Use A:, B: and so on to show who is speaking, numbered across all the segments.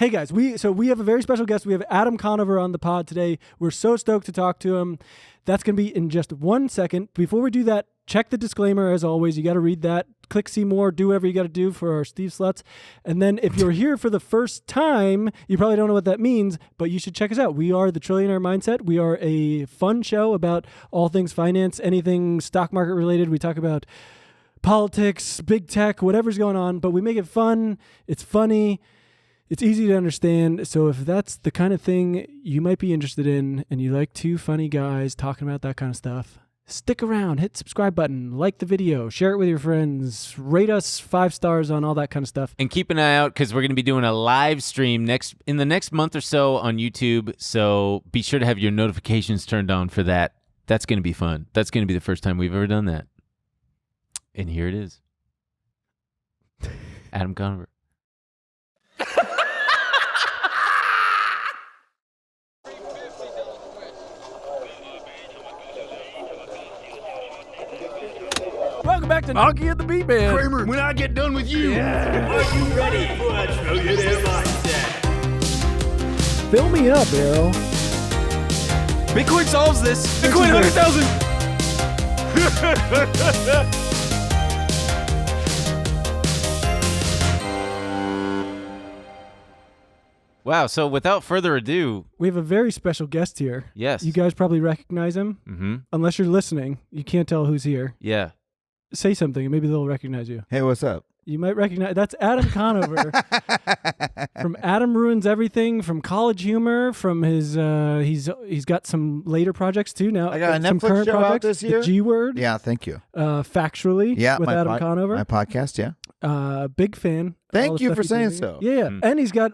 A: Hey guys, we have a very special guest. We have Adam Conover on the pod today. We're so stoked to talk to him. That's going to be in just 1 second. Before we do that, check the disclaimer as always. You got to read that. Click see more. Do whatever you got to do for our Steve Sluts. And then if you're here for the first time, you probably don't know what that means, but you should check us out. We are the Trillionaire Mindset. We are a fun show about all things finance, anything stock market related. We talk about politics, big tech, whatever's going on, but we make it fun. It's funny. It's easy to understand. So if that's the kind of thing you might be interested in and you like two funny guys talking about that kind of stuff, stick around, hit subscribe button, like the video, share it with your friends, rate us 5 stars on all that kind of stuff.
B: And keep an eye out because we're going to be doing a live stream in the next month or so on YouTube. So be sure to have your notifications turned on for that. That's going to be fun. That's going to be the first time we've ever done that. And here it is. Adam Conover.
A: Welcome back to Honky and the Beat Man.
C: Kramer, when I get done with you, are you ready for a Trillionaire mindset?
A: Fill me up, Arrow.
C: Bitcoin solves this. Bitcoin 100,000.
B: Wow, so without further ado...
A: We have a very special guest here.
B: Yes.
A: You guys probably recognize him.
B: Mm-hmm.
A: Unless you're listening. You can't tell who's here.
B: Yeah.
A: Say something and maybe they'll recognize you.
D: Hey, what's up?
A: You might recognize... That's Adam Conover. From Adam Ruins Everything, from College Humor, from his... he's got some later projects too now.
D: I got a
A: some
D: Netflix
A: current
D: show out
A: projects,
D: this year.
A: The G Word.
D: Yeah, thank you.
A: Factually.
D: Yeah,
A: with Adam Conover.
D: My podcast, yeah.
A: Big fan.
D: Thank you for saying so.
A: Yeah. And he's got...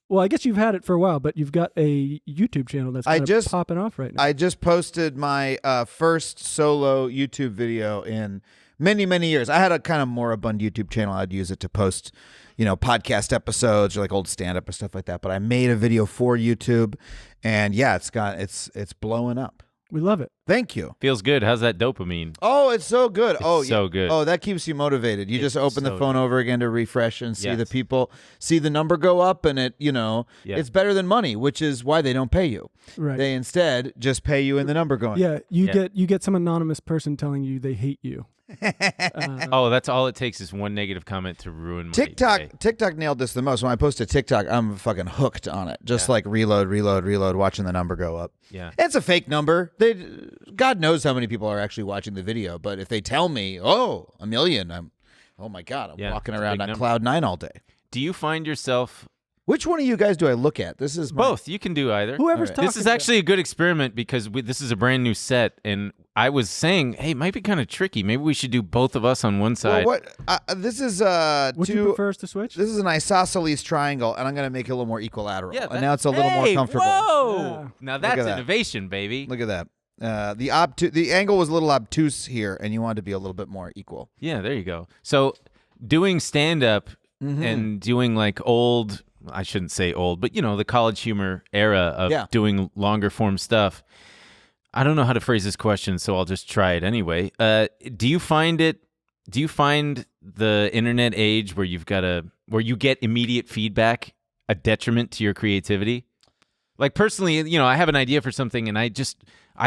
A: well, I guess you've had it for a while, but you've got a YouTube channel that's kind of popping off right now.
D: I just posted my first solo YouTube video in many, many years. I had a kind of moribund YouTube channel. I'd use it to post, podcast episodes or like old stand-up or stuff like that. But I made a video for YouTube, and yeah, it's blowing up.
A: We love it.
D: Thank you.
B: Feels good. How's that dopamine?
D: Oh, it's so good.
B: It's so good.
D: Oh, that keeps you motivated. You just open the phone over again to refresh and see the people, see the number go up, and it's better than money, which is why they don't pay you.
A: Right.
D: They instead just pay you in the number going.
A: Yeah, you get some anonymous person telling you they hate you.
B: That's all it takes is one negative comment to ruin my day.
D: TikTok nailed this the most. When I post a TikTok, I'm fucking hooked on it. Just like reload, watching the number go up.
B: Yeah.
D: It's a fake number. God knows how many people are actually watching the video, but if they tell me, 1 million, I'm walking around on cloud 9 all day.
B: Do you find yourself...
D: Which one of you guys do I look at? This is
B: both. You can do either.
A: Whoever's talking.
B: This is actually a good experiment because this is a brand new set, and I was saying, hey, it might be kind of tricky. Maybe we should do both of us on one side.
D: Well, this is
A: Would you prefer us to switch?
D: This is an isosceles triangle, and I'm going to make it a little more equilateral.
B: Yeah,
D: and now it's a little more comfortable.
B: Whoa!
A: Yeah.
B: Now that's innovation, baby.
D: Look at that. The angle was a little obtuse here, and you wanted to be a little bit more equal.
B: Yeah, there you go. So doing stand-up and doing like old... I shouldn't say old, but the College Humor era of doing longer form stuff. I don't know how to phrase this question, so I'll just try it anyway. Do you find the internet age where where you get immediate feedback a detriment to your creativity? Like personally, I have an idea for something and I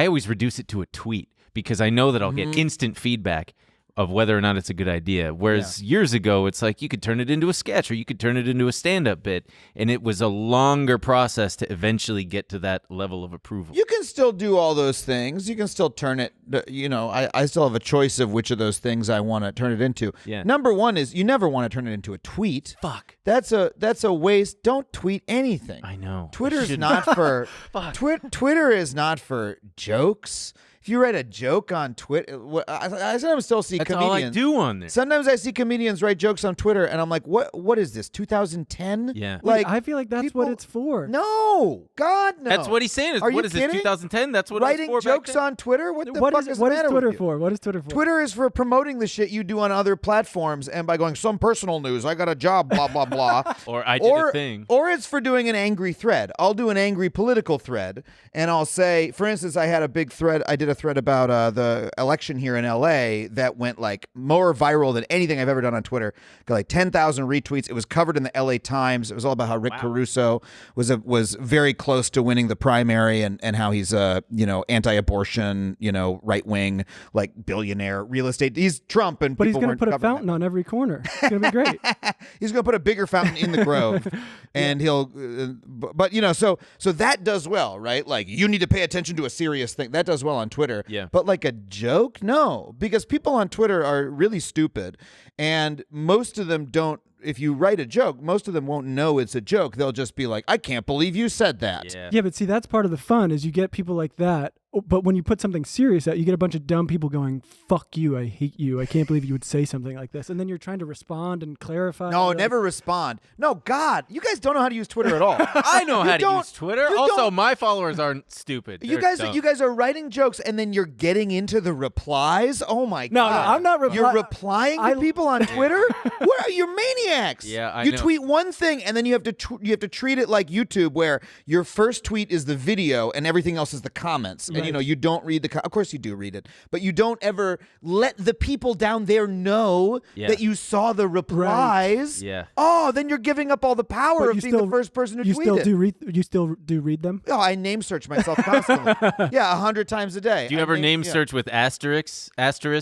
B: always reduce it to a tweet because I know that I'll get instant feedback of whether or not it's a good idea. Whereas years ago, it's like you could turn it into a sketch or you could turn it into a stand-up bit, and it was a longer process to eventually get to that level of approval.
D: You can still do all those things. You can still turn it, I still have a choice of which of those things I want to turn it into.
B: Yeah.
D: Number one is you never want to turn it into a tweet.
B: Fuck.
D: That's a waste. Don't tweet anything.
B: I know.
D: Twitter's not for Twitter is not for jokes. If you write a joke on Twitter, I sometimes still see
B: That's
D: comedians.
B: all I do on there.
D: Sometimes I see comedians write jokes on Twitter, and I'm like, what is this, 2010?
B: Yeah.
A: Like, I feel like that's what it's for.
D: No. God, no.
B: That's what he's saying.
D: Are you
B: what is
D: kidding?
B: this, 2010? That's what
D: Writing
B: it was for
D: jokes
B: back then?
D: on Twitter? What the
A: What
D: fuck
A: is
D: is the matter
A: Twitter
D: with you?
A: for? What is Twitter for?
D: Twitter is for promoting the shit you do on other platforms, and by going, some personal news, I got a job, blah, blah, blah.
B: Or I did a thing.
D: Or it's for doing an angry thread. I'll do an angry political thread, and I'll say, for instance, I did a thread about the election here in LA that went like more viral than anything I've ever done on Twitter. Got like 10,000 retweets. It was covered in the LA Times. It was all about how Rick Caruso was very close to winning the primary and how he's anti-abortion, right wing, like billionaire real estate. He's Trump, and
A: but he's
D: going to
A: put a fountain on every corner. It's going to be great.
D: He's going to put a bigger fountain in the Grove, and he'll. But so that does well, right? Like you need to pay attention to a serious thing. That does well on Twitter.
B: Yeah.
D: But like a joke, no, because people on Twitter are really stupid, and most of them don't. If you write a joke, most of them won't know it's a joke. They'll just be like, "I can't believe you said that."
A: Yeah, but see, that's part of the fun is you get people like that. But when you put something serious out, you get a bunch of dumb people going, "Fuck you, I hate you, I can't believe you would say something like this." And then you're trying to respond and clarify.
D: No, never respond. No, God, you guys don't know how to use Twitter at all.
B: I know how to use Twitter. Also, my followers aren't stupid.
D: You
B: They're
D: guys are writing jokes and then you're getting into the replies. Oh my God!
A: No, I'm not replying.
D: You're replying to people on Twitter. What are you maniacs?
B: Yeah,
D: you
B: know.
D: tweet one thing and then you have to treat it like YouTube, where your first tweet is the video and everything else is the comments, and you don't read the. Of course, you do read it, but you don't ever let the people down there know that you saw the replies.
B: Right. Yeah.
D: Oh, then you're giving up all the power of being the first person to tweet it.
A: You still do read them?
D: Oh, I name search myself constantly. 100 times a day.
B: Do you ever name search with asterisks?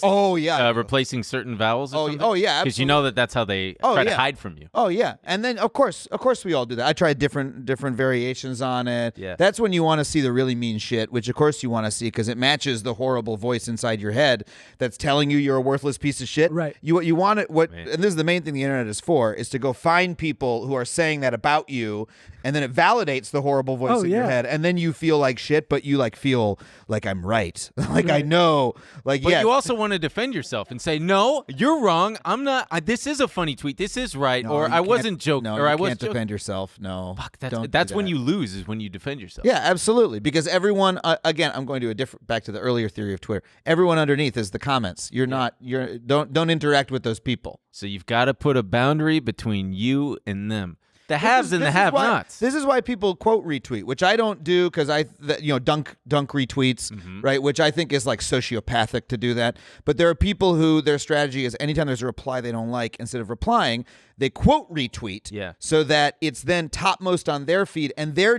D: Oh yeah.
B: Replacing certain vowels. Or something?
D: Oh yeah.
B: Because you know that's how they try to hide from you.
D: Oh yeah. And then of course we all do that. I tried different variations on it.
B: Yeah.
D: That's when you want to see the really mean shit, which of course you want to see because it matches the horrible voice inside your head that's telling you you're a worthless piece of shit.
A: Right.
D: You want it. And this is the main thing the internet is for, is to go find people who are saying that about you, and then it validates the horrible voice in your head, and then you feel like shit, but you like feel like I'm right. Like I know. Like
B: But you also want to defend yourself and say, no, you're wrong. I'm not. This is a funny tweet. This is right.
D: No,
B: or I wasn't joking.
D: No,
B: or I
D: you
B: was
D: can't defend yourself. No.
B: Fuck,
D: Don't
B: that's
D: do
B: when
D: that.
B: you lose, is when you defend yourself.
D: Yeah, absolutely. Because everyone, again, I'm going to back to the earlier theory of Twitter. Everyone underneath is the comments. Don't interact with those people.
B: So you've got to put a boundary between you and them. The haves and the have-nots.
D: This is why people quote retweet, which I don't do because dunk retweets, right? Which I think is like sociopathic to do that. But there are people who their strategy is anytime there's a reply they don't like, instead of replying, they quote retweet, so that it's then topmost on their feed, and they're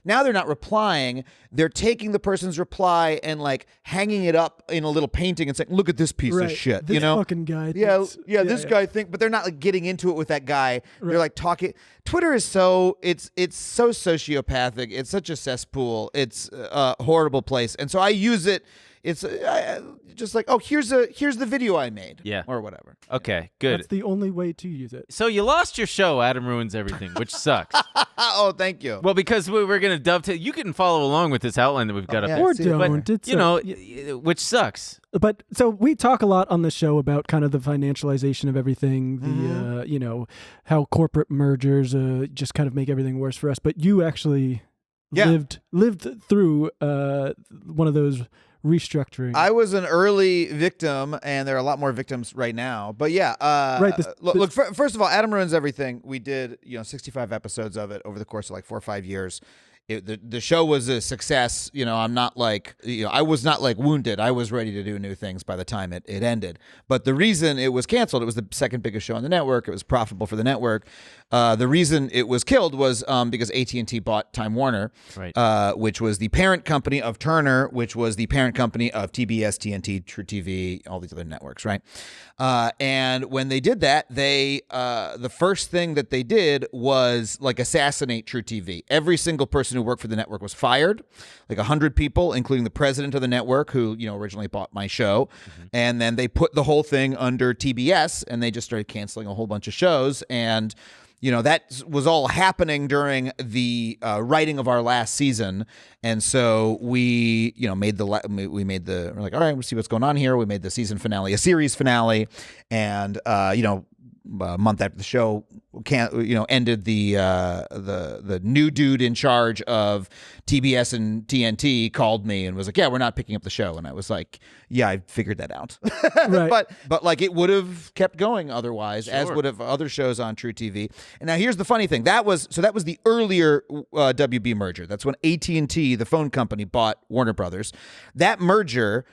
D: not replying. They're taking the person's reply and like hanging it up in a little painting and saying, "Look at this piece of shit."
A: This fucking guy.
D: This guy but they're not like getting into it with that guy. They're like talking. Twitter is it's so sociopathic. It's such a cesspool. It's a horrible place, and so I use it. It's just like, oh, here's the video I made, or whatever.
B: Okay, good.
A: That's the only way to use it.
B: So you lost your show, Adam Ruins Everything, which sucks.
D: Oh, thank you.
B: Well, because we're going to dovetail. You can follow along with this outline that we've got up
A: Or
B: there.
A: don't.
B: But, which sucks.
A: But so we talk a lot on the show about kind of the financialization of everything, the how corporate mergers just kind of make everything worse for us. But you actually lived through one of those restructuring.
D: I was an early victim, and there are a lot more victims right now. But
A: right.
D: Look, first of all, Adam Ruins Everything. We did 65 episodes of it over the course of like 4 or 5 years. The show was a success. I'm not like, I was not like wounded. I was ready to do new things by the time it ended. But the reason it was canceled, it was the second biggest show on the network. It was profitable for the network. The reason it was killed was because AT&T bought Time Warner, which was the parent company of Turner, which was the parent company of TBS, TNT, True TV, all these other networks, right? And when they did that, the first thing that they did was like assassinate True TV. Every single person who worked for the network was fired, like 100 people, including the president of the network, who originally bought my show. And then they put the whole thing under TBS, and they just started canceling a whole bunch of shows. And that was all happening during the writing of our last season. And so we, we're like, all right, we'll see what's going on here. We made the season finale a series finale. And, a month after the show ended, the new dude in charge of TBS and TNT called me and was like, yeah, we're not picking up the show. And I was like, yeah, I figured that out.
A: Right.
D: but like it would have kept going otherwise, as would have other shows on True TV. And now here's the funny thing. That was the earlier WB merger. That's when AT&T, the phone company, bought Warner Brothers. That merger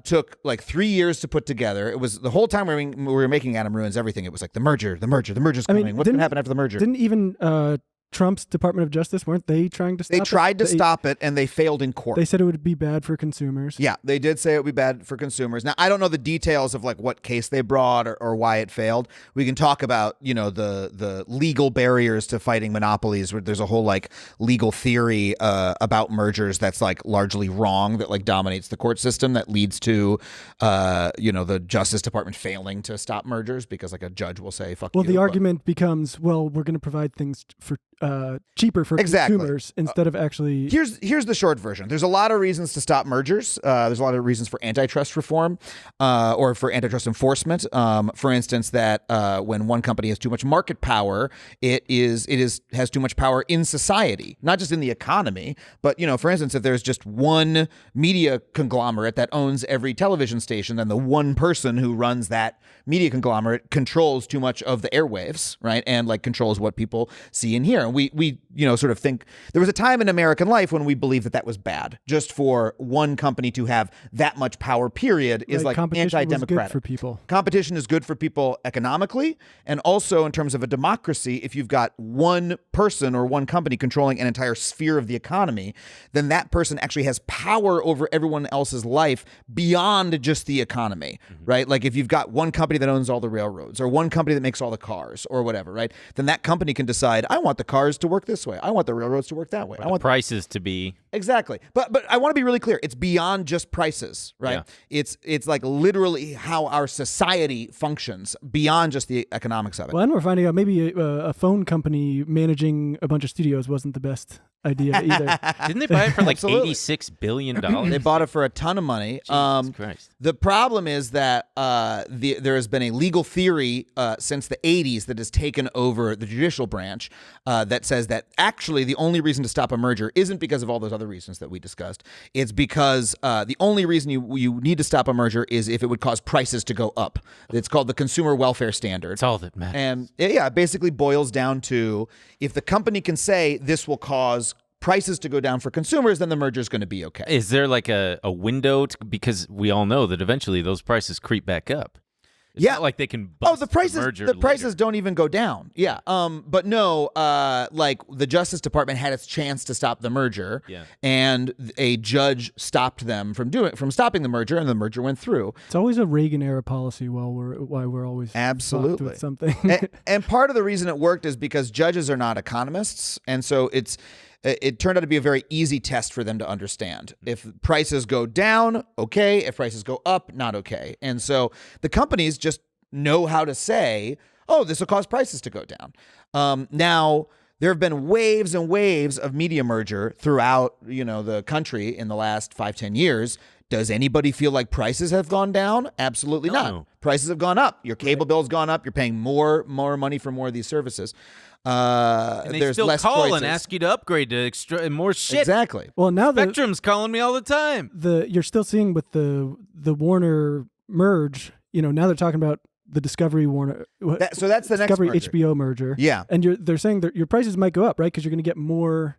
D: took like 3 years to put together. It was the whole time we were making Adam Ruins Everything. It was like the merger's coming. What's going to happen after the merger?
A: Didn't even Trump's Department of Justice, weren't they trying to stop it?
D: They tried to stop it, and they failed in court.
A: They said it would be bad for consumers.
D: Yeah, they did say it would be bad for consumers. Now, I don't know the details of like what case they brought or why it failed. We can talk about, the legal barriers to fighting monopolies, where there's a whole like legal theory about mergers that's like largely wrong, that like dominates the court system, that leads to the Justice Department failing to stop mergers because like a judge will say fuck you.
A: Well, the argument becomes, well, we're going to provide things for cheaper for consumers instead of actually.
D: Here's the short version. There's a lot of reasons to stop mergers. There's a lot of reasons for antitrust reform or for antitrust enforcement. For instance, that when one company has too much market power, it has too much power in society, not just in the economy. But for instance, if there's just one media conglomerate that owns every television station, then the one person who runs that media conglomerate controls too much of the airwaves, right? And like controls what people see and hear. And we sort of think there was a time in American life when we believed that was bad. Just for one company to have that much power, period, is like anti-democratic.
A: For people.
D: Competition is good for people economically, and also in terms of a democracy. If you've got one person or one company controlling an entire sphere of the economy, then that person actually has power over everyone else's life beyond just the economy, right? Like if you've got one company that owns all the railroads, or one company that makes all the cars, or whatever, right? Then that company can decide, I want the cars to work this way. I want the railroads to work that way. I want
B: prices to be
D: exactly. But I want to be really clear. It's beyond just prices, right? Yeah. It's like literally how our society functions beyond just the economics of it.
A: Well, and we're finding out maybe a phone company managing a bunch of studios wasn't the best idea either.
B: Didn't they buy it for like $86 billion?
D: They bought it for a ton of money.
B: Jesus Christ.
D: The problem is that there has been a legal theory since the 80s that has taken over the judicial branch that says that actually the only reason to stop a merger isn't because of all those other reasons that we discussed. It's because the only reason you need to stop a merger is if it would cause prices to go up. It's called the Consumer Welfare Standard.
B: That's all that matters.
D: And it basically boils down to, if the company can say this will cause prices to go down for consumers, then the merger is going to be okay.
B: Is there like a window because we all know that eventually those prices creep back up? It's not like they can bust
D: the prices don't even go down. Yeah. But no, like the Justice Department had its chance to stop the merger, and a judge stopped them from stopping the merger, and the merger went through.
A: It's always a Reagan era policy why we're always
D: absolutely
A: with something.
D: and part of the reason it worked is because judges are not economists, and so it turned out to be a very easy test for them to understand. If prices go down, okay. If prices go up, not okay. And so the companies just know how to say, oh, this will cause prices to go down. Now, there have been waves and waves of media merger throughout, the country in the last 5-10 years. Does anybody feel like prices have gone down? Absolutely not. Prices have gone up. Your cable bill's gone up. You're paying more money for more of these services.
B: And they
D: there's
B: still
D: less
B: call
D: choices.
B: and ask you to upgrade to extra and more shit.
D: Exactly.
A: Well, now
B: Spectrum's calling me all the time.
A: You're still seeing with the Warner merge. Now they're talking about the Discovery Warner.
D: So that's the
A: Discovery
D: next merger.
A: HBO merger.
D: Yeah,
A: and they're saying that your prices might go up, right? Because you're going to get more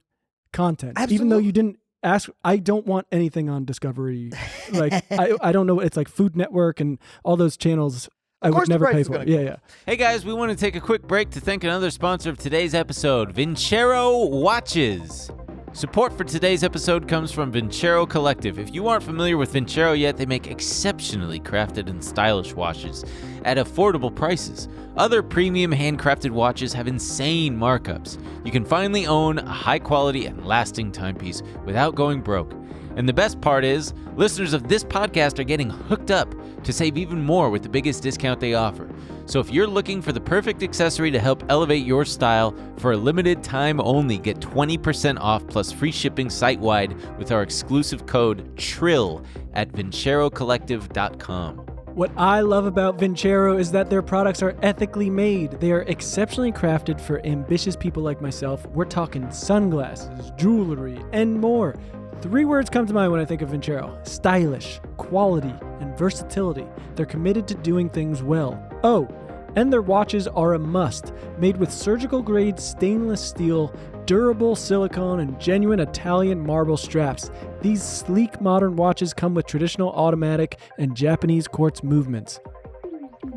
A: content,
D: absolutely.
A: Even though you didn't ask. I don't want anything on Discovery. Like I don't know. It's like Food Network and all those channels. I would never pay for it. Yeah.
B: Hey guys, we want to take a quick break to thank another sponsor of today's episode, Vincero Watches. Support for today's episode comes from Vincero Collective. If you aren't familiar with Vincero yet, they make exceptionally crafted and stylish watches at affordable prices. Other premium handcrafted watches have insane markups. You can finally own a high quality and lasting timepiece without going broke. And the best part is, listeners of this podcast are getting hooked up to save even more with the biggest discount they offer. So if you're looking for the perfect accessory to help elevate your style, for a limited time only, get 20% off plus free shipping site-wide with our exclusive code TRILL at VinceroCollective.com.
A: What I love about Vincero is that their products are ethically made. They are exceptionally crafted for ambitious people like myself. We're talking sunglasses, jewelry, and more. 3 words come to mind when I think of Vincero: stylish, quality, and versatility. They're committed to doing things well. Oh, and their watches are a must, made with surgical-grade stainless steel, durable silicone, and genuine Italian marble straps. These sleek modern watches come with traditional automatic and Japanese quartz movements.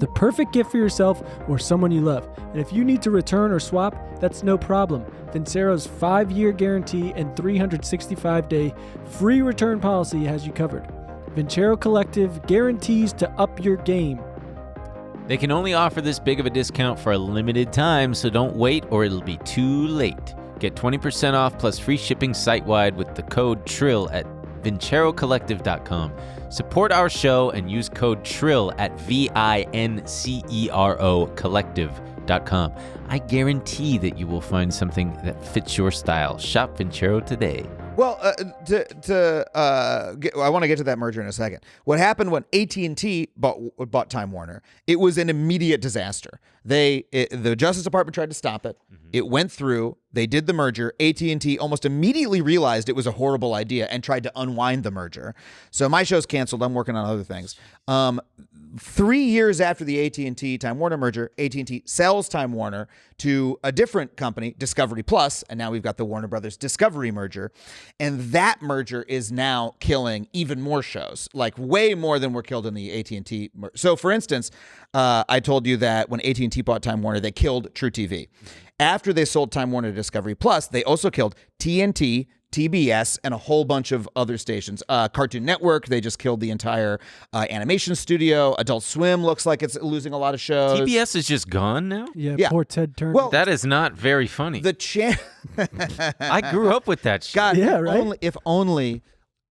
A: The perfect gift for yourself or someone you love. And if you need to return or swap, that's no problem. Vincero's 5-year guarantee and 365-day free return policy has you covered. Vincero Collective guarantees to up your game.
B: They can only offer this big of a discount for a limited time, so don't wait or it'll be too late. Get 20% off plus free shipping site-wide with the code TRILL at VinceroCollective.com. Support our show and use code TRILL at VINCERO Collective.com. I guarantee that you will find something that fits your style. Shop Vincero today.
D: Well, I want to get to that merger in a second. What happened when AT&T bought Time Warner? It was an immediate disaster. The Justice Department tried to stop it. It went through. They did the merger. AT&T almost immediately realized it was a horrible idea and tried to unwind the merger. So my show's canceled. I'm working on other things. 3 years after the AT&T Time Warner merger, AT&T sells Time Warner to a different company, Discovery Plus, and now we've got the Warner Brothers Discovery merger. And that merger is now killing even more shows, like way more than were killed in the AT&T merger. So, for instance, I told you that when AT&T bought Time Warner, they killed True TV. After they sold Time Warner to Discovery Plus, they also killed TNT, TBS, and a whole bunch of other stations. Cartoon Network, they just killed the entire animation studio. Adult Swim looks like it's losing a lot of shows.
B: TBS is just gone now?
A: Yeah, poor Ted Turner.
D: Well,
B: That is not very funny. I grew up with that shit.
D: God,
A: Yeah, right?
D: if only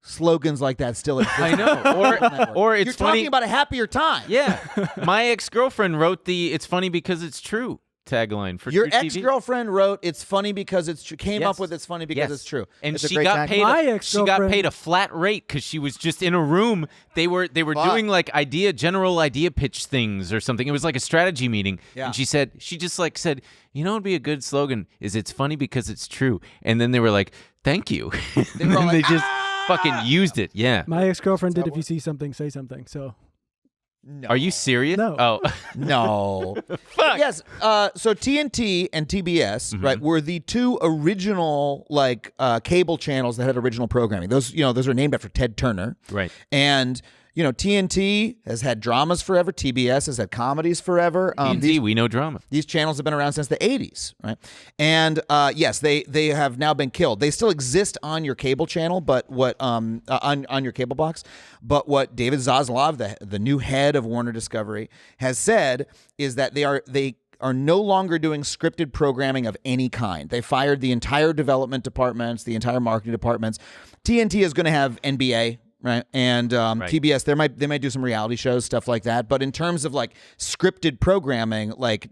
D: slogans like that still exist.
B: I know. Or it's
D: You're
B: funny.
D: talking about a happier time.
B: Yeah. My ex-girlfriend wrote the "It's funny because it's true" tagline for
D: Your
B: True TV.
D: ex-girlfriend wrote "It's funny because it's true." Came up with "It's funny because it's true,"
B: And
D: it's a
B: she
D: great
B: got
D: tagline.
B: paid.
A: My
B: She got
A: ex-girlfriend-
B: paid a flat rate because she was just in a room. They were doing like general idea pitch things or something. It was like a strategy meeting.
D: Yeah.
B: And she said, you know, it'd be a good slogan is "It's funny because it's true." And then they were like, "Thank you." And
D: were all
B: then they
D: like,
B: just fucking used it. Yeah.
A: My ex-girlfriend did "If you see something, say something." So
D: No.
B: Are you serious?
A: No.
B: Oh.
D: No.
B: Fuck.
D: Yes. So TNT and TBS, right, were the two original cable channels that had original programming. Those are named after Ted Turner.
B: Right.
D: And TNT has had dramas forever. TBS has had comedies forever.
B: TNT, we know drama.
D: These channels have been around since the 80s, right? And yes, they have now been killed. They still exist on your cable channel, but what on your cable box. But what David Zaslav, the new head of Warner Discovery, has said is that they are no longer doing scripted programming of any kind. They fired the entire development departments, the entire marketing departments. TNT is going to have NBA. Right. And TBS, they might do some reality shows, stuff like that. But in terms of like scripted programming, like,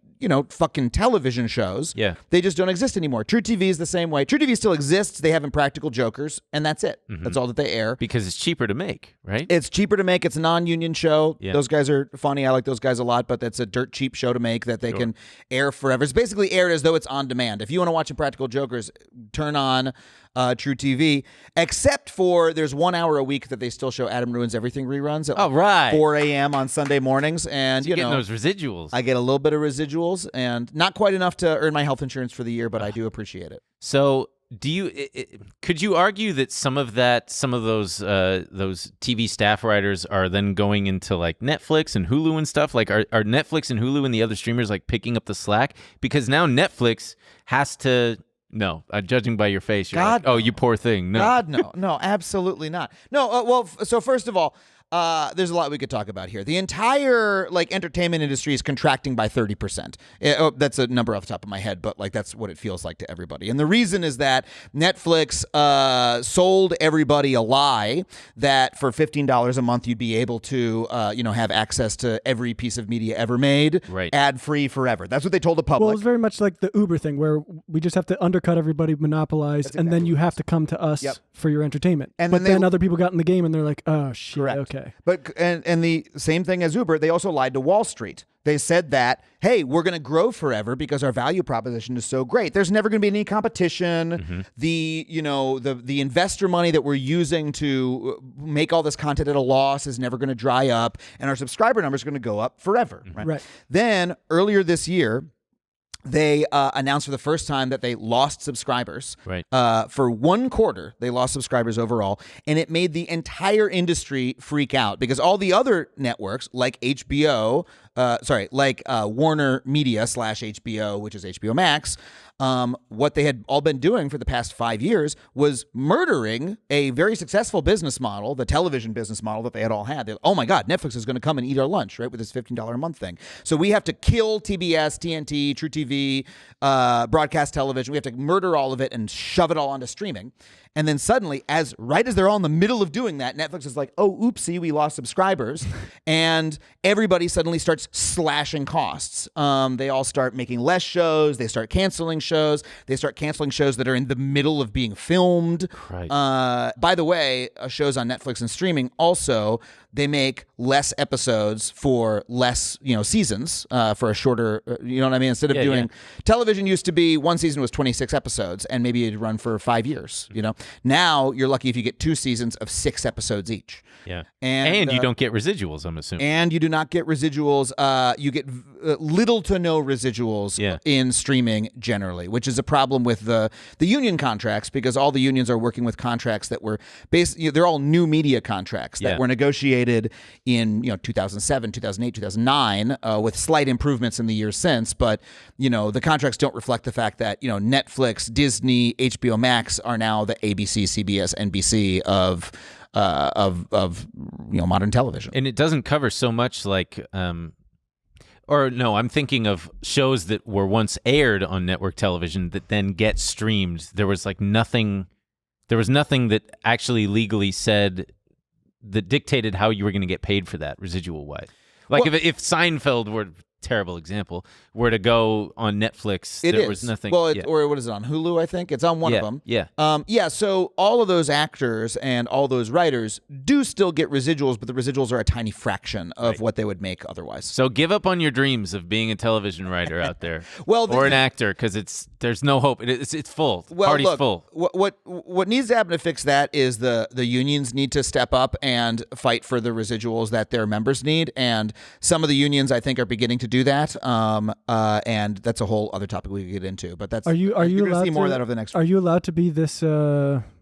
D: fucking television shows, they just don't exist anymore. True TV is the same way. True TV still exists. They have Impractical Jokers, and that's it. That's all that they air.
B: Because it's cheaper to make, right?
D: It's cheaper to make. It's a non-union show.
B: Yeah.
D: Those guys are funny. I like those guys a lot, but that's a dirt cheap show to make that they can air forever. It's basically aired as though it's on demand. If you want to watch Impractical Jokers, turn on True TV, except for there's 1 hour a week that they still show Adam Ruins Everything reruns at 4 a.m. on Sunday mornings. And,
B: Getting those residuals.
D: I get a little bit of residuals and not quite enough to earn my health insurance for the year, but I do appreciate it.
B: So could you argue that some of those TV staff writers are then going into like Netflix and Hulu and stuff? Like are Netflix and Hulu and the other streamers like picking up the slack? Because now Netflix has to... No, judging by your face, you're like, oh, you poor thing. No.
D: God, no. No, absolutely not. No, so first of all, there's a lot we could talk about here. The entire entertainment industry is contracting by 30%. That's a number off the top of my head, but that's what it feels like to everybody. And the reason is that Netflix sold everybody a lie that for $15 a month you'd be able to have access to every piece of media ever made, ad free forever. That's what they told the public.
A: Well, it's very much like the Uber thing, where we just have to undercut everybody, monopolize, and then you have to come to us for your entertainment. But then other people got in the game and they're like, oh shit,
D: correct.
A: Okay. okay.
D: But and the same thing as Uber, they also lied to Wall Street. They said that, hey, we're going to grow forever because our value proposition is so great. There's never going to be any competition. The investor money that we're using to make all this content at a loss is never going to dry up, and our subscriber numbers are going to go up forever. Right. Then earlier this year, they announced for the first time that they lost subscribers.
B: Right.
D: For one quarter, they lost subscribers overall, and it made the entire industry freak out because all the other networks, like HBO, Warner Media / HBO, which is HBO Max, what they had all been doing for the past 5 years was murdering a very successful business model, the television business model that they had all had. Oh my God, Netflix is going to come and eat our lunch, right, with this $15 a month thing. So we have to kill TBS, TNT, True TV, broadcast television. We have to murder all of it and shove it all onto streaming. And then suddenly, right as they're all in the middle of doing that, Netflix is like, oh, oopsie, we lost subscribers. And everybody suddenly starts slashing costs. They all start making less shows. They start canceling shows. They start canceling shows that are in the middle of being filmed.
B: Right.
D: By the way, shows on Netflix and streaming also, they make less episodes for less, seasons, for a shorter, you know what I mean? Instead of doing, television used to be, one season was 26 episodes and maybe it'd run for 5 years, Now you're lucky if you get 2 seasons of 6 episodes each.
B: Yeah.
D: And
B: you don't get residuals, I'm assuming.
D: And you do not get residuals. You get little to no residuals in streaming generally, which is a problem with the union contracts because all the unions are working with contracts that were basically, they're all new media contracts that were negotiated in 2007, 2008, 2009 with slight improvements in the years since. But, the contracts don't reflect the fact that, Netflix, Disney, HBO Max are now the ABC, CBS, NBC of modern television.
B: And it doesn't cover so much like I'm thinking of shows that were once aired on network television that then get streamed. There was nothing that actually legally said that dictated how you were going to get paid for that residual wise. If Seinfeld were terrible example, were to go on Netflix, was nothing.
D: Well, or what is it on Hulu? I think it's on one of them.
B: Yeah.
D: So all of those actors and all those writers do still get residuals, but the residuals are a tiny fraction of what they would make otherwise.
B: So give up on your dreams of being a television writer out there, or an actor, because there's no hope. It's full. Party's full.
D: What needs to happen to fix that is the unions need to step up and fight for the residuals that their members need, and some of the unions I think are beginning to do that. And that's a whole other topic we could get into. But that's
A: you're
D: going
A: allowed
D: to see more of that over the next.
A: Are you allowed to be this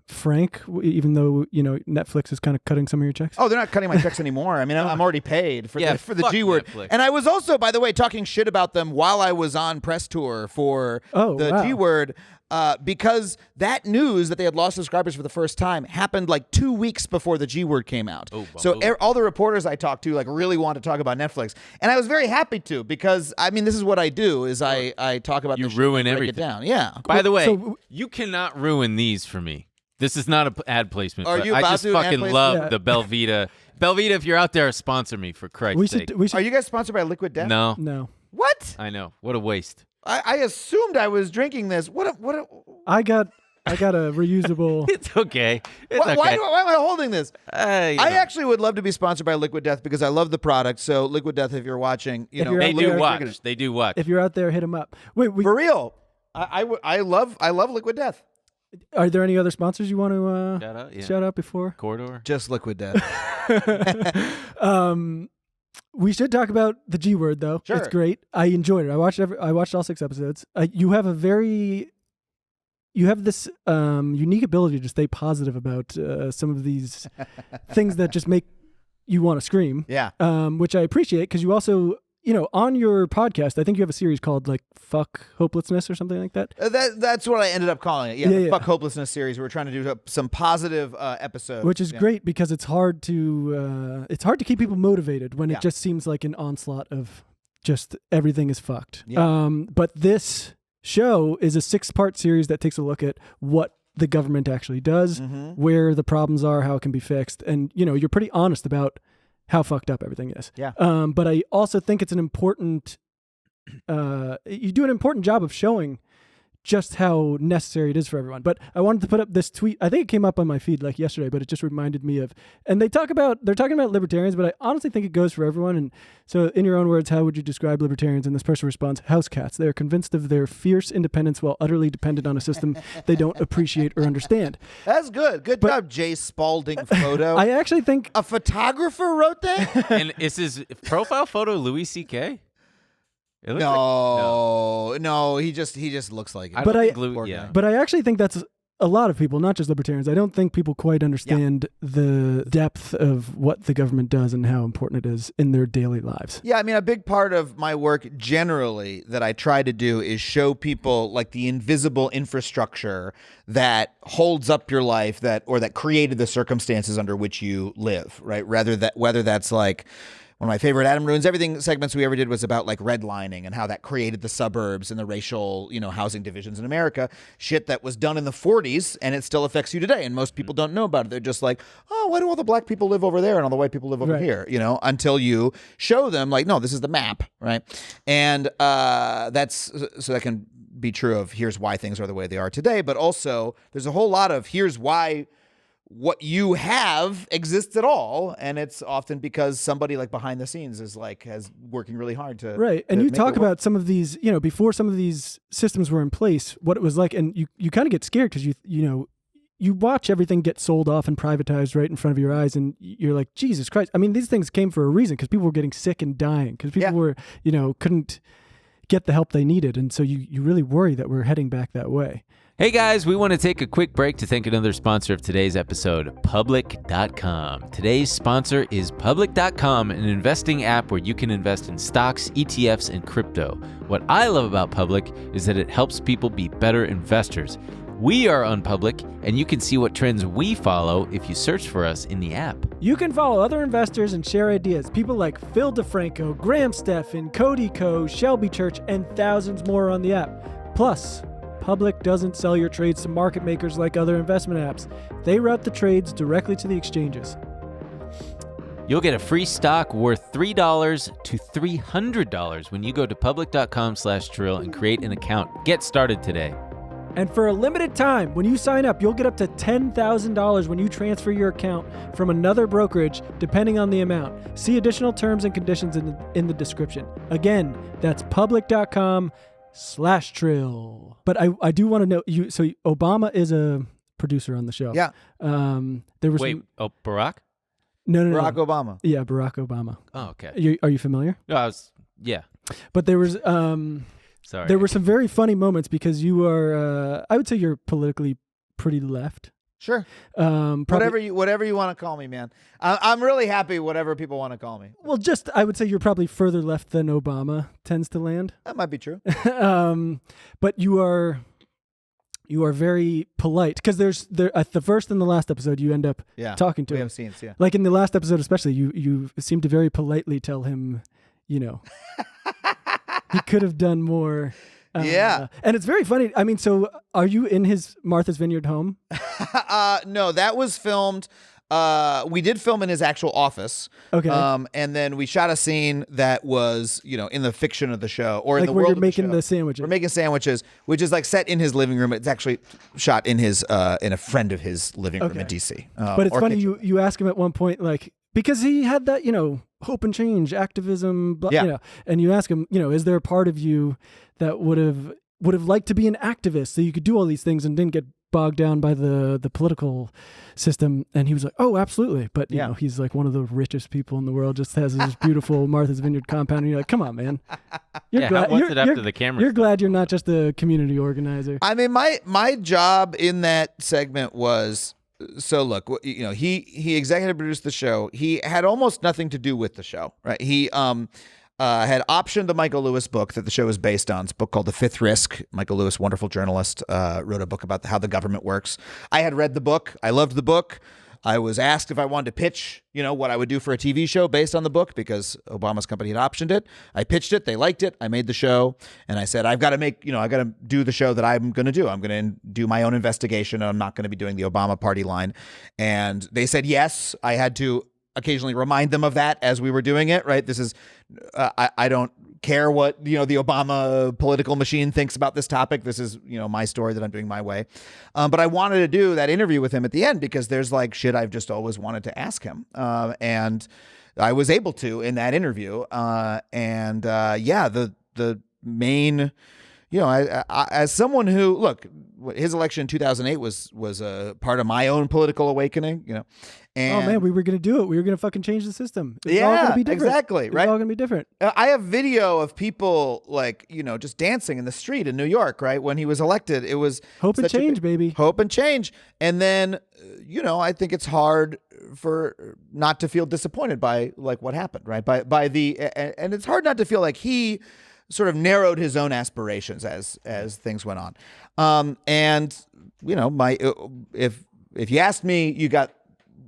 A: frank, even though Netflix is kind of cutting some of your checks?
D: Oh, they're not cutting my checks anymore. I mean, I'm already paid for the G word.
B: Netflix.
D: And I was also, by the way, talking shit about them while I was on press tour for G word. Because that news that they had lost subscribers for the first time happened 2 weeks before the G word came out. All the reporters I talked to really want to talk about Netflix, and I was very happy to because this is what I do is I talk about
B: you
D: this
B: ruin
D: shit and break
B: everything.
D: it down. Yeah.
B: By the way, you cannot ruin these for me. This is not an ad placement.
D: Are you about
B: I just
D: to
B: fucking love
A: Yeah.
B: the Belvita. Belvita, if you're out there, sponsor me for Christ's sake.
D: Are you guys sponsored by Liquid Death?
B: No.
D: What?
B: I know. What a waste.
D: I assumed I was drinking this.
A: I got a reusable.
B: It's okay. It's
D: Why
B: okay.
D: am I holding this?
B: I
D: Actually would love to be sponsored by Liquid Death because I love the product. So Liquid Death, if you're watching,
A: If you're
B: They
A: out
B: do
A: there-
B: watch. They do watch.
A: If you're out there, hit them up. Wait,
D: for real. I love Liquid Death.
A: are there any other sponsors you want to
B: Shout out. Yeah.
A: shout out before?
B: Corridor.
D: Just Liquid Death.
A: We should talk about the G word though.
D: Sure.
A: It's great. I enjoyed it. I watched all 6 episodes. You have this unique ability to stay positive about some of these things that just make you want to scream.
D: Yeah.
A: Which I appreciate because you also, on your podcast, I think you have a series called Fuck Hopelessness or something like that.
D: That's what I ended up calling it.
A: Yeah.
D: The Fuck Hopelessness series. We're trying to do some positive episodes.
A: Which is great because it's hard to keep people motivated when it just seems like an onslaught of just everything is fucked.
D: Yeah.
A: But this show is a 6-part series that takes a look at what the government actually does, where the problems are, how it can be fixed, and you're pretty honest about how fucked up everything is.
D: Yeah.
A: But I also think it's an important. You do an important job of showing just how necessary it is for everyone. But I wanted to put up this tweet. I think it came up on my feed like yesterday, but it just reminded me of, and they're talking about libertarians, but I honestly think it goes for everyone. And so in your own words, how would you describe libertarians? And this person responds, house cats. They are convinced of their fierce independence while utterly dependent on a system they don't appreciate or understand.
D: That's good. Good job, Jay Spalding photo.
A: I actually think
D: a photographer wrote that?
B: And is his profile photo Louis C.K.?
D: No, he just looks like it.
A: But I actually think that's a lot of people, not just libertarians. I don't think people quite understand the depth of what the government does and how important it is in their daily lives.
D: Yeah, I mean, a big part of my work generally that I try to do is show people like the invisible infrastructure that holds up your life, that created the circumstances under which you live, right? Whether that's like one of my favorite Adam Ruins Everything segments we ever did was about like redlining and how that created the suburbs and the racial, housing divisions in America. Shit that was done in the 40s and it still affects you today. And most people don't know about it. They're just like, oh, why do all the black people live over there and all the white people live over here? Until you show them like, no, this is the map, right? And that's so that can be true of here's why things are the way they are today. But also there's a whole lot of here's why what you have exists at all, and it's often because somebody like behind the scenes is working really hard to
A: and you talk about some of these, before some of these systems were in place, what it was like, and you kind of get scared because you watch everything get sold off and privatized right in front of your eyes, and you're like, Jesus Christ! I mean, these things came for a reason because people were getting sick and dying because people were couldn't get the help they needed, and so you really worry that we're heading back that way.
B: Hey guys, we want to take a quick break to thank another sponsor of today's episode, Public.com. Today's sponsor is Public.com, an investing app where you can invest in stocks, ETFs, and crypto. What I love about Public is that it helps people be better investors. We are on Public, and you can see what trends we follow if you search for us in the app.
A: You can follow other investors and share ideas. People like Phil DeFranco, Graham Stephan, Cody Ko, Shelby Church, and thousands more on the app. Plus, Public doesn't sell your trades to market makers like other investment apps. They route the trades directly to the exchanges.
B: You'll get a free stock worth $3 to $300 when you go to public.com/Trill and create an account. Get started today.
A: And for a limited time, when you sign up, you'll get up to $10,000 when you transfer your account from another brokerage, depending on the amount. See additional terms and conditions in the description. Again, that's public.com/Trill. But I do want to know so Obama is a producer on the show.
D: Yeah.
A: There was
B: Barack?
A: No.
D: Barack Obama.
A: Yeah, Barack Obama.
B: Oh, okay.
A: Are you familiar?
B: No, yeah.
A: But there was
B: Sorry.
A: There were some very funny moments because you are I would say you're politically pretty left.
D: Sure. Whatever you want to call me, man. I'm really happy whatever people want to call me.
A: Well, I would say you're probably further left than Obama tends to land.
D: That might be true.
A: But you are very polite because there at the first and the last episode you end up talking to him.
D: We have scenes, yeah.
A: Like in the last episode especially, you seem to very politely tell him, he could have done more. And it's very funny. I mean, so are you in his Martha's Vineyard home?
D: No, that was filmed. We did film in his actual office.
A: Okay.
D: And then we shot a scene that was, in the fiction of the show or in the
A: where
D: world
A: you're
D: of
A: making
D: the show.
A: the sandwiches.
D: We're making sandwiches, which is like set in his living room. It's actually shot in his in a friend of his living room in DC.
A: But it's funny you ask him at one point because he had that, hope and change, activism, and you ask him, is there a part of you that would have liked to be an activist so you could do all these things and didn't get bogged down by the political system? And he was like, oh, absolutely. But you know, he's like one of the richest people in the world, just has this beautiful Martha's Vineyard compound, and you're like, come on, man. You're glad you're not just a community organizer.
D: I mean, my job in that segment was, so look, he executive produced the show. He had almost nothing to do with the show, right? He had optioned the Michael Lewis book that the show is based on. It's a book called The Fifth Risk. Michael Lewis, wonderful journalist, wrote a book about how the government works. I had read the book. I loved the book. I was asked if I wanted to pitch, what I would do for a TV show based on the book because Obama's company had optioned it. I pitched it. They liked it. I made the show. And I said, I've got to do the show that I'm going to do. I'm going to do my own investigation. And I'm not going to be doing the Obama party line. And they said yes. I had to occasionally remind them of that as we were doing it, right? This is, I don't care what, the Obama political machine thinks about this topic. This is, my story that I'm doing my way. But I wanted to do that interview with him at the end because there's like shit I've just always wanted to ask him. And I was able to in that interview. The main, as someone who, look, his election in 2008 was a part of my own political awakening, And,
A: oh man, we were gonna do it. We were gonna fucking change the system. It's all gonna be different.
D: Exactly.
A: It's
D: right.
A: all gonna be different.
D: I have video of people like, just dancing in the street in New York, right? When he was elected, it was
A: Hope and change, baby.
D: Hope and change. And then, I think it's hard for not to feel disappointed by like what happened, right? And it's hard not to feel like he sort of narrowed his own aspirations as things went on. If you asked me, you got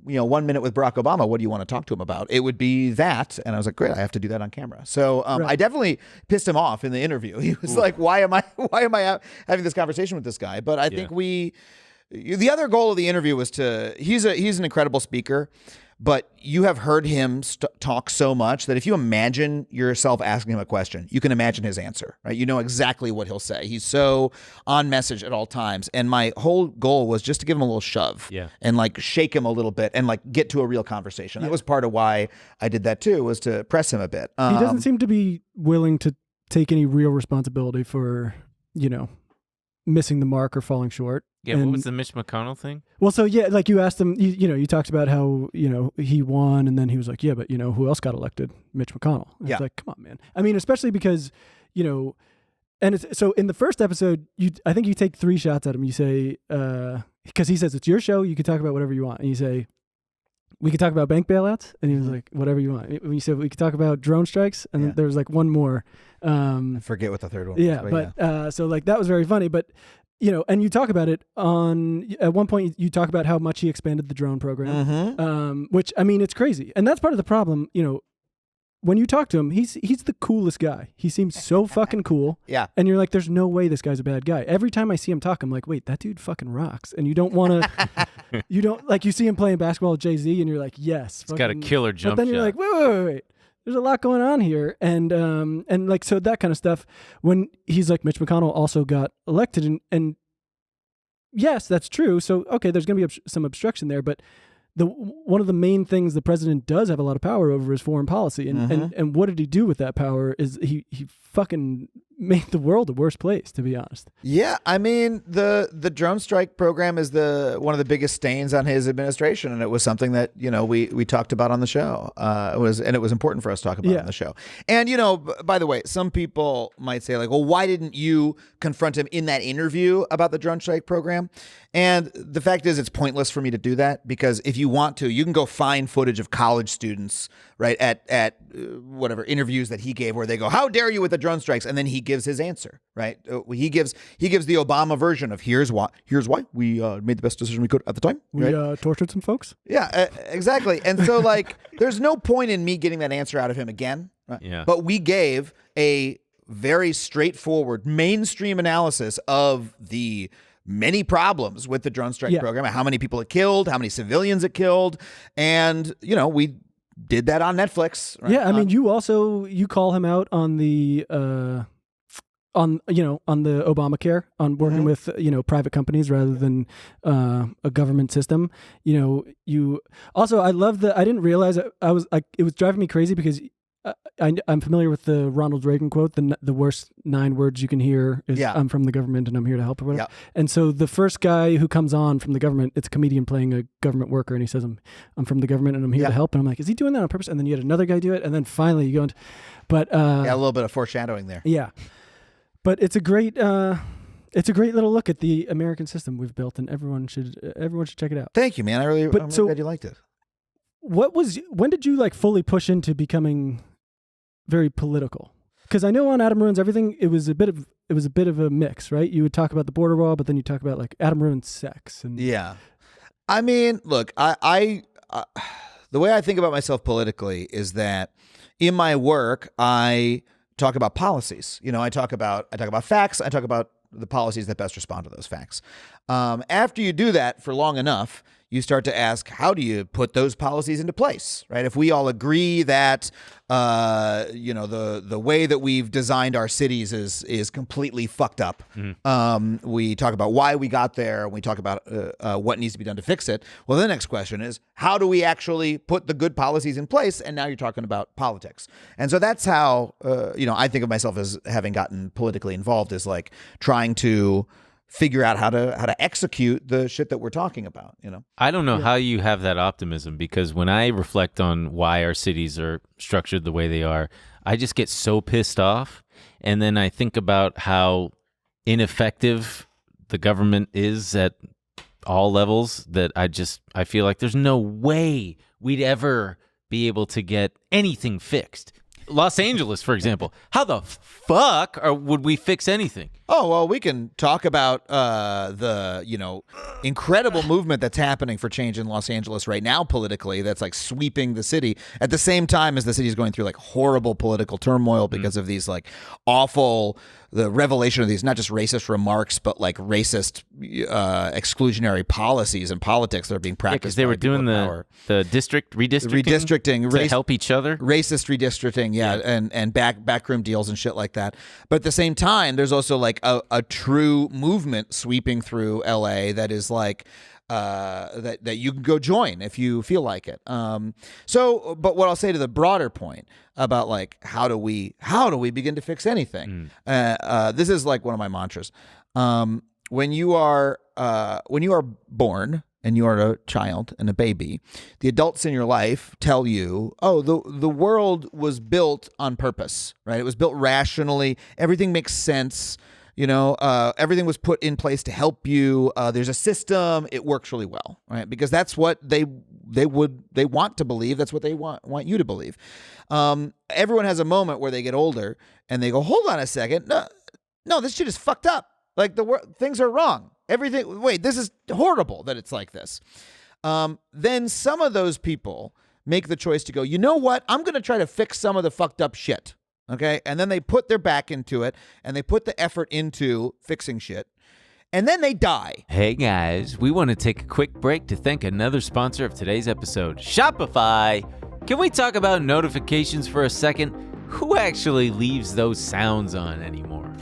D: 1 minute with Barack Obama, what do you want to talk to him about? It would be that. And I was like, great, I have to do that on camera. So
A: Right.
D: I definitely pissed him off in the interview. He was like, why am I having this conversation with this guy? But I think the other goal of the interview was he's an incredible speaker, but you have heard him talk so much that if you imagine yourself asking him a question, you can imagine his answer, right? You know exactly what he'll say. He's so on message at all times. And my whole goal was just to give him a little shove and like shake him a little bit and like get to a real conversation. That was part of why I did that too, was to press him a bit.
A: He doesn't seem to be willing to take any real responsibility for, missing the mark or falling short.
B: Yeah, what was the Mitch McConnell thing?
A: Well, so yeah, like you asked him, you talked about how, he won, and then he was like, yeah, but who else got elected? Mitch McConnell. And it's like, come on, man. I mean, especially because, and it's, so in the first episode, I think you take 3 shots at him. You say, because he says, it's your show, you can talk about whatever you want. And you say, we could talk about bank bailouts, and he was like, whatever you want. When you said we could talk about drone strikes, and then there was like one more.
D: I forget what the third one was.
A: So like that was very funny, but and you talk about it at one point you talk about how much he expanded the drone program, which I mean it's crazy, and that's part of the problem. When you talk to him, he's the coolest guy. He seems so fucking cool.
D: Yeah.
A: And you're like, there's no way this guy's a bad guy. Every time I see him talk, I'm like, wait, that dude fucking rocks. And you don't want to, you see him playing basketball with Jay-Z and you're like, yes.
B: He's got a killer jump
A: shot. But then
B: shot.
A: you're like, wait. There's a lot going on here. And like, so that kind of stuff, when he's like, Mitch McConnell also got elected and yes, that's true. So, okay, there's going to be some obstruction there, but one of the main things the president does have a lot of power over is foreign policy. And what did he do with that power is he fucking made the world a worse place, to be honest.
D: Yeah, I mean, the drone strike program is one of the biggest stains on his administration, and it was something that, we talked about on the show. It was important for us to talk about on the show. And, by the way, some people might say like, well, why didn't you confront him in that interview about the drone strike program? And the fact is, it's pointless for me to do that, because if you want to, you can go find footage of college students, right, at whatever interviews that he gave where they go, how dare you with the drone strikes? And then he gives his answer, right? He gives the Obama version of here's why we made the best decision we could at the time.
A: We
D: right?
A: Tortured some folks.
D: Yeah, exactly. And so like, there's no point in me getting that answer out of him again. Right?
B: Yeah.
D: But we gave a very straightforward mainstream analysis of the many problems with the drone strike program, how many people it killed, how many civilians it killed. And, we did that on Netflix. Right?
A: Yeah. I mean, you call him out on the, on the Obamacare, on working with, private companies rather than a government system. You also, I love I didn't realize it was driving me crazy because I'm familiar with the Ronald Reagan quote, the worst 9 words you can hear is I'm from the government and I'm here to help or whatever.
D: Yeah.
A: And so the first guy who comes on from the government, it's a comedian playing a government worker, and he says, I'm from the government and I'm here to help. And I'm like, is he doing that on purpose? And then you had another guy do it. And then finally you go into, but
D: a little bit of foreshadowing there.
A: Yeah. But it's a great little look at the American system we've built, and everyone should check it out.
D: Thank you, man. I'm really glad you liked it.
A: When did you like fully push into becoming very political? Because I know on Adam Ruins Everything, it was a bit of a mix, right? You would talk about the border wall, but then you talk about like Adam ruins sex and
D: I mean, look, I the way I think about myself politically is that in my work I talk about policies. I talk about facts. I talk about the policies that best respond to those facts. After you do that for long enough, you start to ask, how do you put those policies into place, right? If we all agree that, the way that we've designed our cities is completely fucked up. We talk about why we got there. And we talk about what needs to be done to fix it. Well, the next question is, how do we actually put the good policies in place? And now you're talking about politics. And so that's how, I think of myself as having gotten politically involved, is like trying to figure out how to execute the shit that we're talking about,
B: I don't know how you have that optimism, because when I reflect on why our cities are structured the way they are, I just get so pissed off. And then I think about how ineffective the government is at all levels, that I feel like there's no way we'd ever be able to get anything fixed. Los Angeles, for example, how the fuck would we fix anything?
D: Oh, well, we can talk about the incredible movement that's happening for change in Los Angeles right now politically, that's like sweeping the city at the same time as the city is going through like horrible political turmoil because of these like awful, the revelation of these not just racist remarks, but like racist exclusionary policies and politics that are being practiced.
B: Because they were doing the redistricting to help each other.
D: Racist redistricting, and backroom deals and shit like that. But at the same time, there's also like a true movement sweeping through LA that is like that you can go join if you feel like it. But what I'll say to the broader point about like how do we begin to fix anything? This is like one of my mantras. When you are born and you are a child and a baby, the adults in your life tell you, oh, the world was built on purpose, right? It was built rationally. Everything makes sense. Everything was put in place to help you. There's a system. It works really well, right? Because that's what they want to believe. That's what they want you to believe. Everyone has a moment where they get older and they go, hold on a second. No, this shit is fucked up. Like things are wrong. Wait, this is horrible that it's like this. Then some of those people make the choice to go, you know what? I'm going to try to fix some of the fucked up shit. Okay. And then they put their back into it and they put the effort into fixing shit. And then they die.
B: Hey guys, we want to take a quick break to thank another sponsor of today's episode, Shopify. Can we talk about notifications for a second? Who actually leaves those sounds on anymore?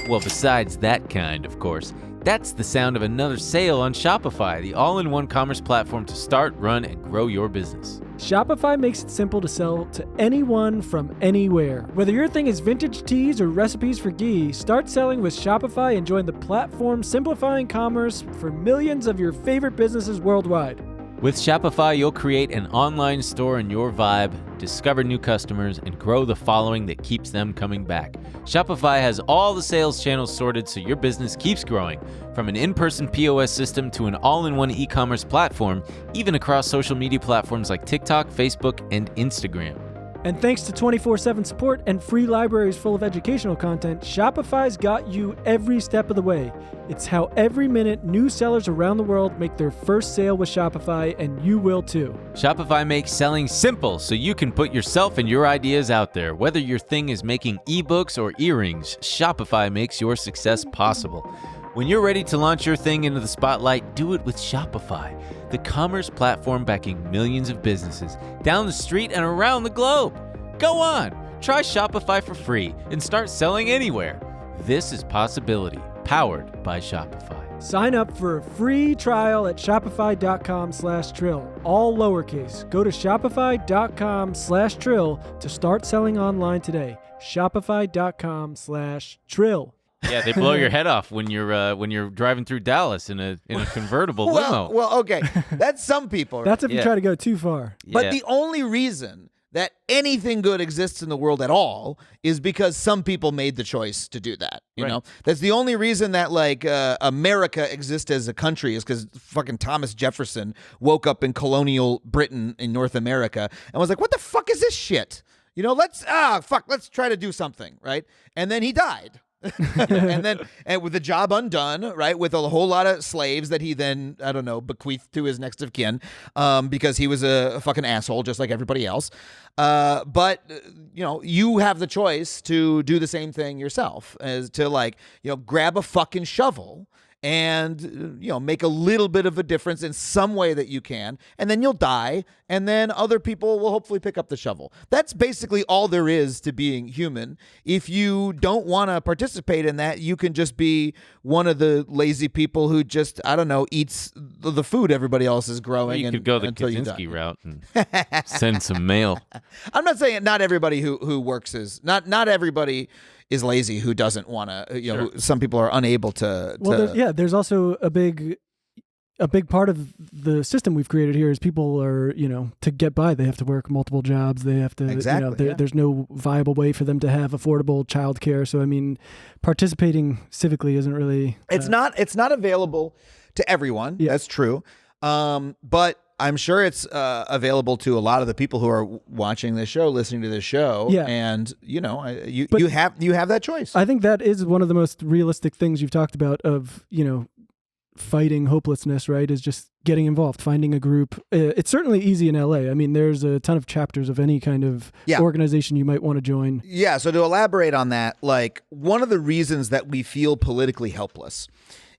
B: Well, besides that kind, of course, that's the sound of another sale on Shopify, the all-in-one commerce platform to start, run, and grow your business.
A: Shopify makes it simple to sell to anyone from anywhere. Whether your thing is vintage teas or recipes for ghee, start selling with Shopify and join the platform simplifying commerce for millions of your favorite businesses worldwide.
B: With Shopify, you'll create an online store in your vibe, discover new customers, and grow the following that keeps them coming back. Shopify has all the sales channels sorted so your business keeps growing, from an in-person POS system to an all-in-one e-commerce platform, even across social media platforms like TikTok, Facebook, and Instagram.
A: And thanks to 24/7 support and free libraries full of educational content, Shopify's got you every step of the way. It's how every minute new sellers around the world make their first sale with Shopify, and you will too.
B: Shopify makes selling simple so you can put yourself and your ideas out there. Whether your thing is making ebooks or earrings, Shopify makes your success possible. When you're ready to launch your thing into the spotlight, do it with Shopify, the commerce platform backing millions of businesses down the street and around the globe. Go on, try Shopify for free and start selling anywhere. This is Possibility, powered by Shopify.
A: Sign up for a free trial at shopify.com/trill, all lowercase. Go to shopify.com/trill to start selling online today. Shopify.com/trill.
B: Yeah, they blow your head off when you're driving through Dallas in a convertible limo.
D: Well, okay, that's some people. Right?
A: That's if you try to go too far.
D: But the only reason that anything good exists in the world at all is because some people made the choice to do that. You know, that's the only reason that like America exists as a country is because fucking Thomas Jefferson woke up in colonial Britain in North America and was like, "What the fuck is this shit? Let's try to do something," right? And then he died. and with the job undone, right, with a whole lot of slaves that he then, I don't know, bequeathed to his next of kin, because he was a fucking asshole just like everybody else. But you have the choice to do the same thing yourself, as to grab a fucking shovel and make a little bit of a difference in some way that you can, and then you'll die, and then other people will hopefully pick up the shovel. That's basically all there is to being human. If you don't want to participate in that, you can just be one of the lazy people who just, I don't know, eats the food everybody else is growing.
B: You could go the Kaczynski route and send some mail.
D: I'm not saying not everybody who works is not everybody is lazy who doesn't want to.
B: Sure.
D: Some people are unable to.
A: There's also a big part of the system we've created here is people are, to get by, they have to work multiple jobs. They have to,
D: exactly.
A: There's no viable way for them to have affordable childcare. So, I mean, participating civically isn't really.
D: It's not available to everyone. Yeah. That's true. But I'm sure it's available to a lot of the people who are watching this show, listening to this show. Yeah. And you have that choice.
A: I think that is one of the most realistic things you've talked about of, fighting hopelessness, right? Is just getting involved, finding a group. It's certainly easy in LA. I mean, there's a ton of chapters of any kind of organization you might want to join.
D: Yeah. So to elaborate on that, like one of the reasons that we feel politically helpless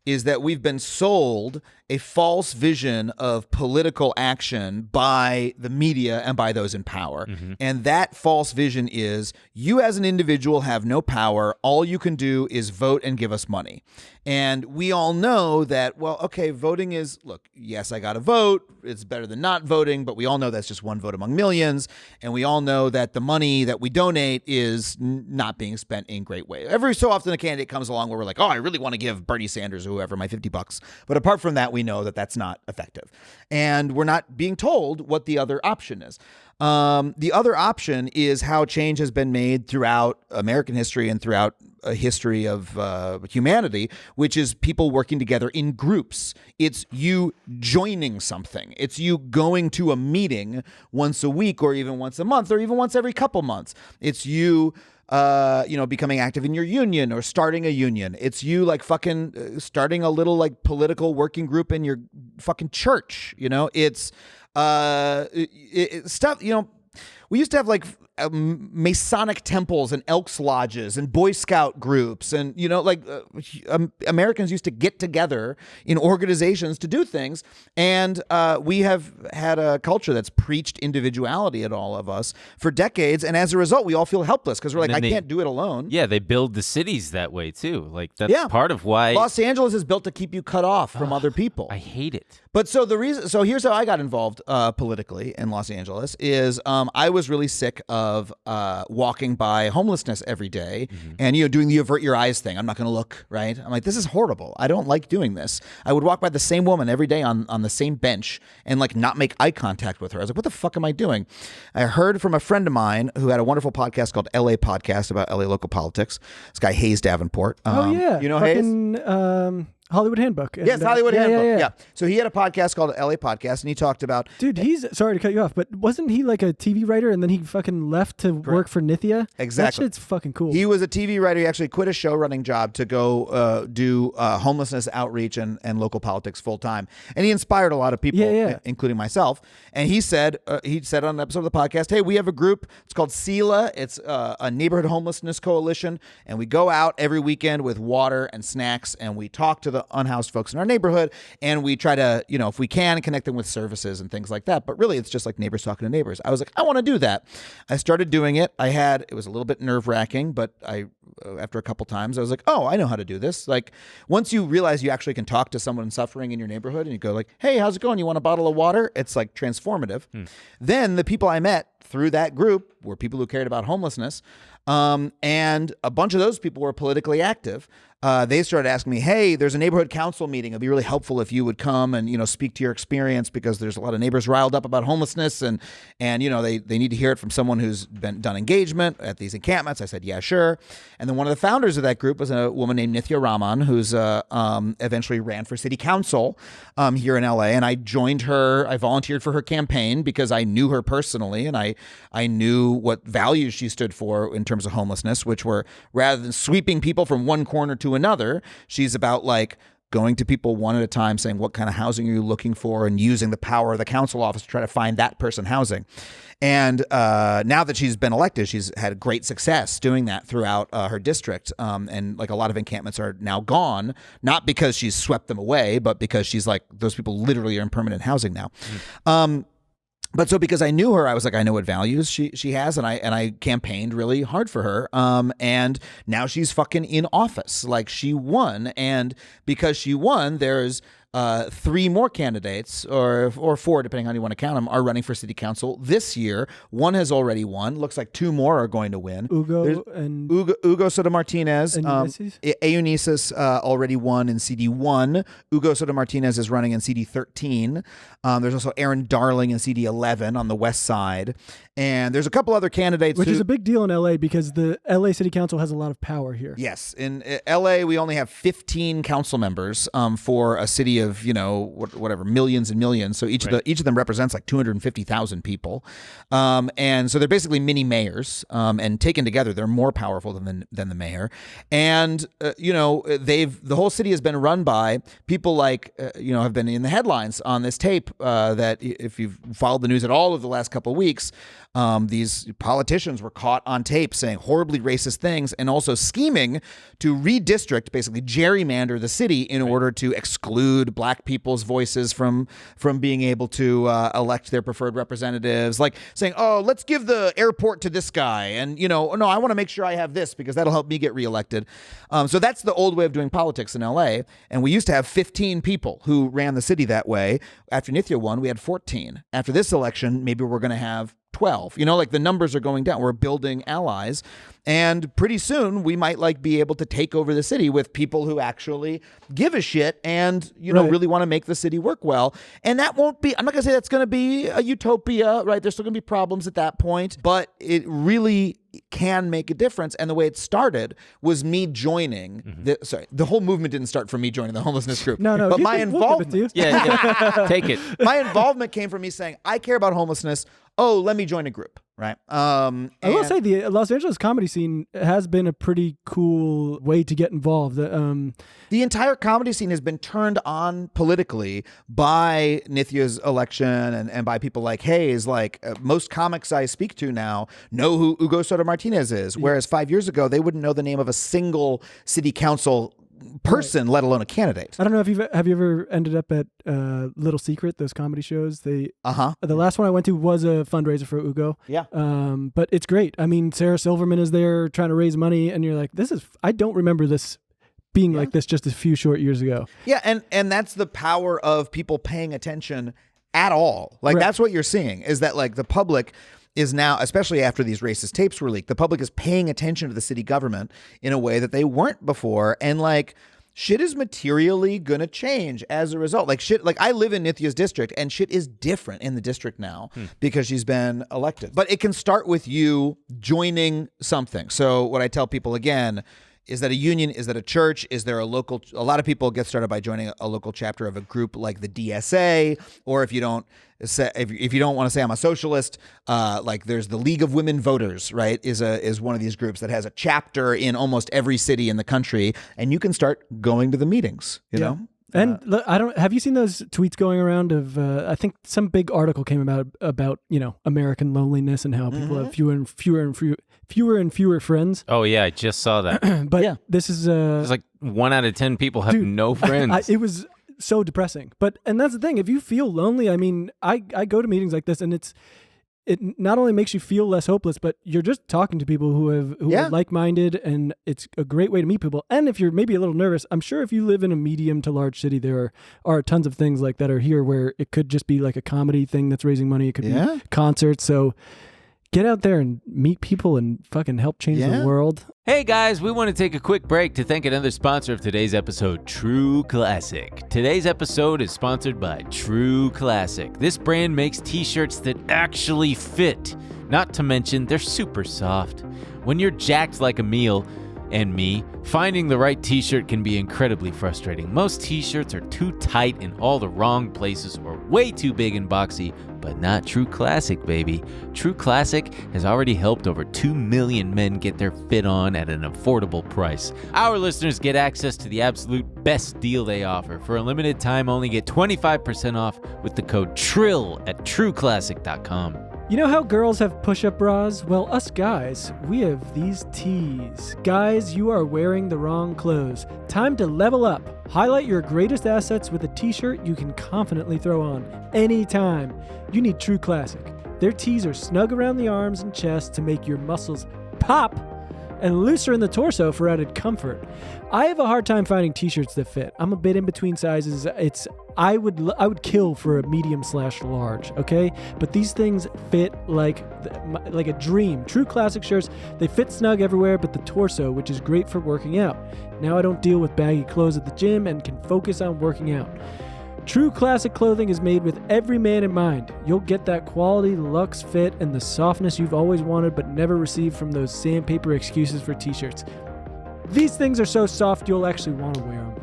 D: is that we've been sold a false vision of political action by the media and by those in power. Mm-hmm. And that false vision is you as an individual have no power. All you can do is vote and give us money. And we all know that, well, okay, voting is, look, yes, I got to vote. It's better than not voting, but we all know that's just one vote among millions. And we all know that the money that we donate is not being spent in great ways. Every so often a candidate comes along where we're like, oh, I really want to give Bernie Sanders or whoever my $50. But apart from that, we know that that's not effective. And we're not being told what the other option is. The other option is how change has been made throughout American history and throughout a history of humanity, which is people working together in groups. It's you joining something. It's you going to a meeting once a week or even once a month or even once every couple months. It's you becoming active in your union or starting a union. It's you like fucking starting a little like political working group in your fucking church. It's stuff, we used to have like Masonic temples and Elks lodges and Boy Scout groups. And, Americans used to get together in organizations to do things. And we have had a culture that's preached individuality at all of us for decades. And as a result, we all feel helpless because we're like, I can't do it alone.
B: Yeah, they build the cities that way, too. Like, that's part of why.
D: Los Angeles is built to keep you cut off from other people.
B: I hate it.
D: But so here's how I got involved politically in Los Angeles is I was really sick of walking by homelessness every day and, doing the avert your eyes thing. I'm not going to look, right? I'm like, this is horrible. I don't like doing this. I would walk by the same woman every day on the same bench and like not make eye contact with her. I was like, what the fuck am I doing? I heard from a friend of mine who had a wonderful podcast called LA Podcast about LA local politics. This guy, Hayes Davenport. You know Hayes?
A: Hollywood Handbook.
D: Yes, Hollywood Handbook. Yeah. So he had a podcast called LA Podcast, and he talked about...
A: Dude, he's... Sorry to cut you off, but wasn't he like a TV writer, and then he fucking left to work for Nithya?
D: Exactly.
A: That shit's fucking cool.
D: He was a TV writer. He actually quit a show-running job to go do homelessness outreach and local politics full-time. And he inspired a lot of people, including myself. And he said on an episode of the podcast, hey, we have a group. It's called SELA. It's a neighborhood homelessness coalition. And we go out every weekend with water and snacks, and we talk to the unhoused folks in our neighborhood, and we try to, if we can, connect them with services and things like that. But really, it's just like neighbors talking to neighbors. I was like, I want to do that. I started doing it. It was a little bit nerve-wracking, but after a couple times, I was like, oh, I know how to do this. Like, once you realize you actually can talk to someone suffering in your neighborhood and you go like, hey, how's it going? You want a bottle of water? It's like transformative. Then the people I met through that group were people who cared about homelessness. And a bunch of those people were politically active. They started asking me, hey, there's a neighborhood council meeting. It'd be really helpful if you would come and, speak to your experience because there's a lot of neighbors riled up about homelessness and they need to hear it from someone who's done engagement at these encampments. I said, yeah, sure. And then one of the founders of that group was a woman named Nithya Raman, who's eventually ran for city council here in LA. And I joined her. I volunteered for her campaign because I knew her personally and I knew what values she stood for in terms of homelessness, which were rather than sweeping people from one corner to another, she's about like going to people one at a time, saying, what kind of housing are you looking for? And using the power of the council office to try to find that person housing. And now that she's been elected, she's had great success doing that throughout her district. And like a lot of encampments are now gone, not because she's swept them away, but because she's like, those people literally are in permanent housing now. But so because I knew her, I was like, I know what values she has, and I campaigned really hard for her. And now she's fucking in office. Like, she won, and because she won, there's 3 more candidates, or 4, depending on how you want to count them, are running for city council this year. 1 has already won. Looks like 2 more are going to win. Ugo Soto Martinez. Eunices already won in CD1. Ugo Soto Martinez is running in CD13. There's also Aaron Darling in CD11 on the west side. And there's a couple other candidates.
A: Which is a big deal in LA because the LA City Council has a lot of power here.
D: Yes. In LA, we only have 15 council members for a city of, whatever, millions and millions. So each of them represents like 250,000 people. And so they're basically mini mayors. And taken together, they're more powerful than the mayor. And, the whole city has been run by people like, have been in the headlines on this tape that if you've followed the news at all over the last couple of weeks, these politicians were caught on tape saying horribly racist things and also scheming to redistrict, basically gerrymander the city in order to exclude black people's voices from being able to elect their preferred representatives, like saying, oh, let's give the airport to this guy. And, no, I want to make sure I have this because that'll help me get reelected. So that's the old way of doing politics in LA. And we used to have 15 people who ran the city that way. After Nithya won, we had 14. After this election, maybe we're going to have 12. Like the numbers are going down. We're building allies. And pretty soon we might be able to take over the city with people who actually give a shit and, really want to make the city work well. And that won't be, I'm not going to say that's going to be a utopia, right? There's still going to be problems at that point, but it really can make a difference. And the way it started was me joining the whole movement didn't start from me joining the homelessness group.
A: No,
D: but my involvement,
B: take it.
D: My involvement came from me saying, I care about homelessness. Oh, let me join a group. Right.
A: I will say the Los Angeles comedy scene has been a pretty cool way to get involved.
D: The entire comedy scene has been turned on politically by Nithya's election and by people like Hayes. Most comics I speak to now know who Ugo Soto Martinez is, whereas 5 years ago, they wouldn't know the name of a single city council person, let alone a candidate.
A: I don't know if have you ever ended up at Little Secret, those comedy shows? The last one I went to was a fundraiser for Ugo.
D: Yeah.
A: But it's great. I mean, Sarah Silverman is there trying to raise money, and you're like, I don't remember this being like this just a few short years ago.
D: Yeah, and that's the power of people paying attention at all. That's what you're seeing, is that the public is now, especially after these racist tapes were leaked, the public is paying attention to the city government in a way that they weren't before. And shit is materially going to change as a result. I live in Nithya's district and shit is different in the district now because she's been elected. But it can start with you joining something. So what I tell people again, is that a union? Is that a church? Is there a lot of people get started by joining a local chapter of a group like the DSA, or if you don't want to say I'm a socialist, there's the League of Women Voters, right? Is one of these groups that has a chapter in almost every city in the country, and you can start going to the meetings, you know?
A: And have you seen those tweets going around of, I think some big article came about, American loneliness and how people have fewer and fewer friends.
B: Oh yeah, I just saw that.
A: But this is
B: it's 1 out of 10 people have no friends.
A: It was so depressing. And that's the thing. If you feel lonely, I mean, I go to meetings like this, and it not only makes you feel less hopeless, but you're just talking to people who are like-minded, and it's a great way to meet people. And if you're maybe a little nervous, I'm sure if you live in a medium to large city, there are tons of things like that are here where it could just be like a comedy thing that's raising money. It could be concerts. So get out there and meet people and fucking help change the world.
B: Hey guys, we want to take a quick break to thank another sponsor of today's episode, True Classic. Today's episode is sponsored by True Classic. This brand makes t-shirts that actually fit. Not to mention, they're super soft. When you're jacked like a meal, and me, finding the right t-shirt can be incredibly frustrating. Most t-shirts are too tight in all the wrong places or way too big and boxy, but not True Classic, baby. True Classic has already helped over 2 million men get their fit on at an affordable price. Our listeners get access to the absolute best deal they offer. For a limited time, only get 25% off with the code TRILL at trueclassic.com.
A: You know how girls have push-up bras? Well, us guys, we have these tees. Guys, you are wearing the wrong clothes. Time to level up. Highlight your greatest assets with a t-shirt you can confidently throw on anytime. You need True Classic. Their tees are snug around the arms and chest to make your muscles pop and looser in the torso for added comfort. I have a hard time finding t-shirts that fit. I'm a bit in between sizes. I would kill for a medium/large, okay? But these things fit like a dream. True Classic shirts, they fit snug everywhere but the torso, which is great for working out. Now I don't deal with baggy clothes at the gym and can focus on working out. True Classic clothing is made with every man in mind. You'll get that quality, luxe fit, and the softness you've always wanted but never received from those sandpaper excuses for t-shirts. These things are so soft you'll actually want to wear them.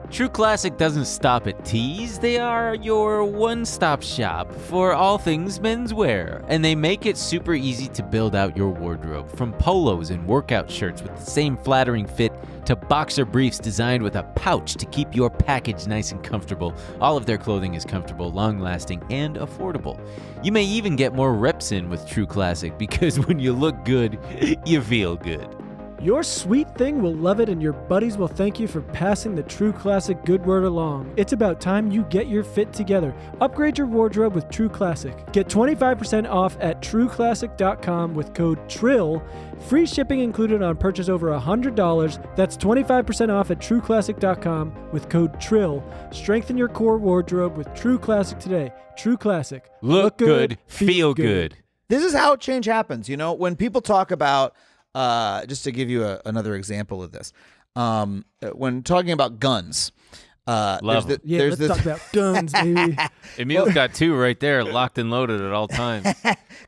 B: True Classic doesn't stop at tees. They are your one-stop shop for all things menswear, and they make it super easy to build out your wardrobe. From polos and workout shirts with the same flattering fit to boxer briefs designed with a pouch to keep your package nice and comfortable. All of their clothing is comfortable, long-lasting, and affordable. You may even get more reps in with True Classic because when you look good, you feel good.
A: Your sweet thing will love it and your buddies will thank you for passing the True Classic good word along. It's about time you get your fit together. Upgrade your wardrobe with True Classic. Get 25% off at trueclassic.com with code TRILL. Free shipping included on purchase over $100. That's 25% off at trueclassic.com with code TRILL. Strengthen your core wardrobe with True Classic today. True Classic.
B: Look good, feel good.
D: This is how change happens. You know, when people talk about, just to give you another example of this, when talking about guns,
B: Love them.
A: Let's talk about guns, baby.
B: Emil's got two right there, locked and loaded at all times.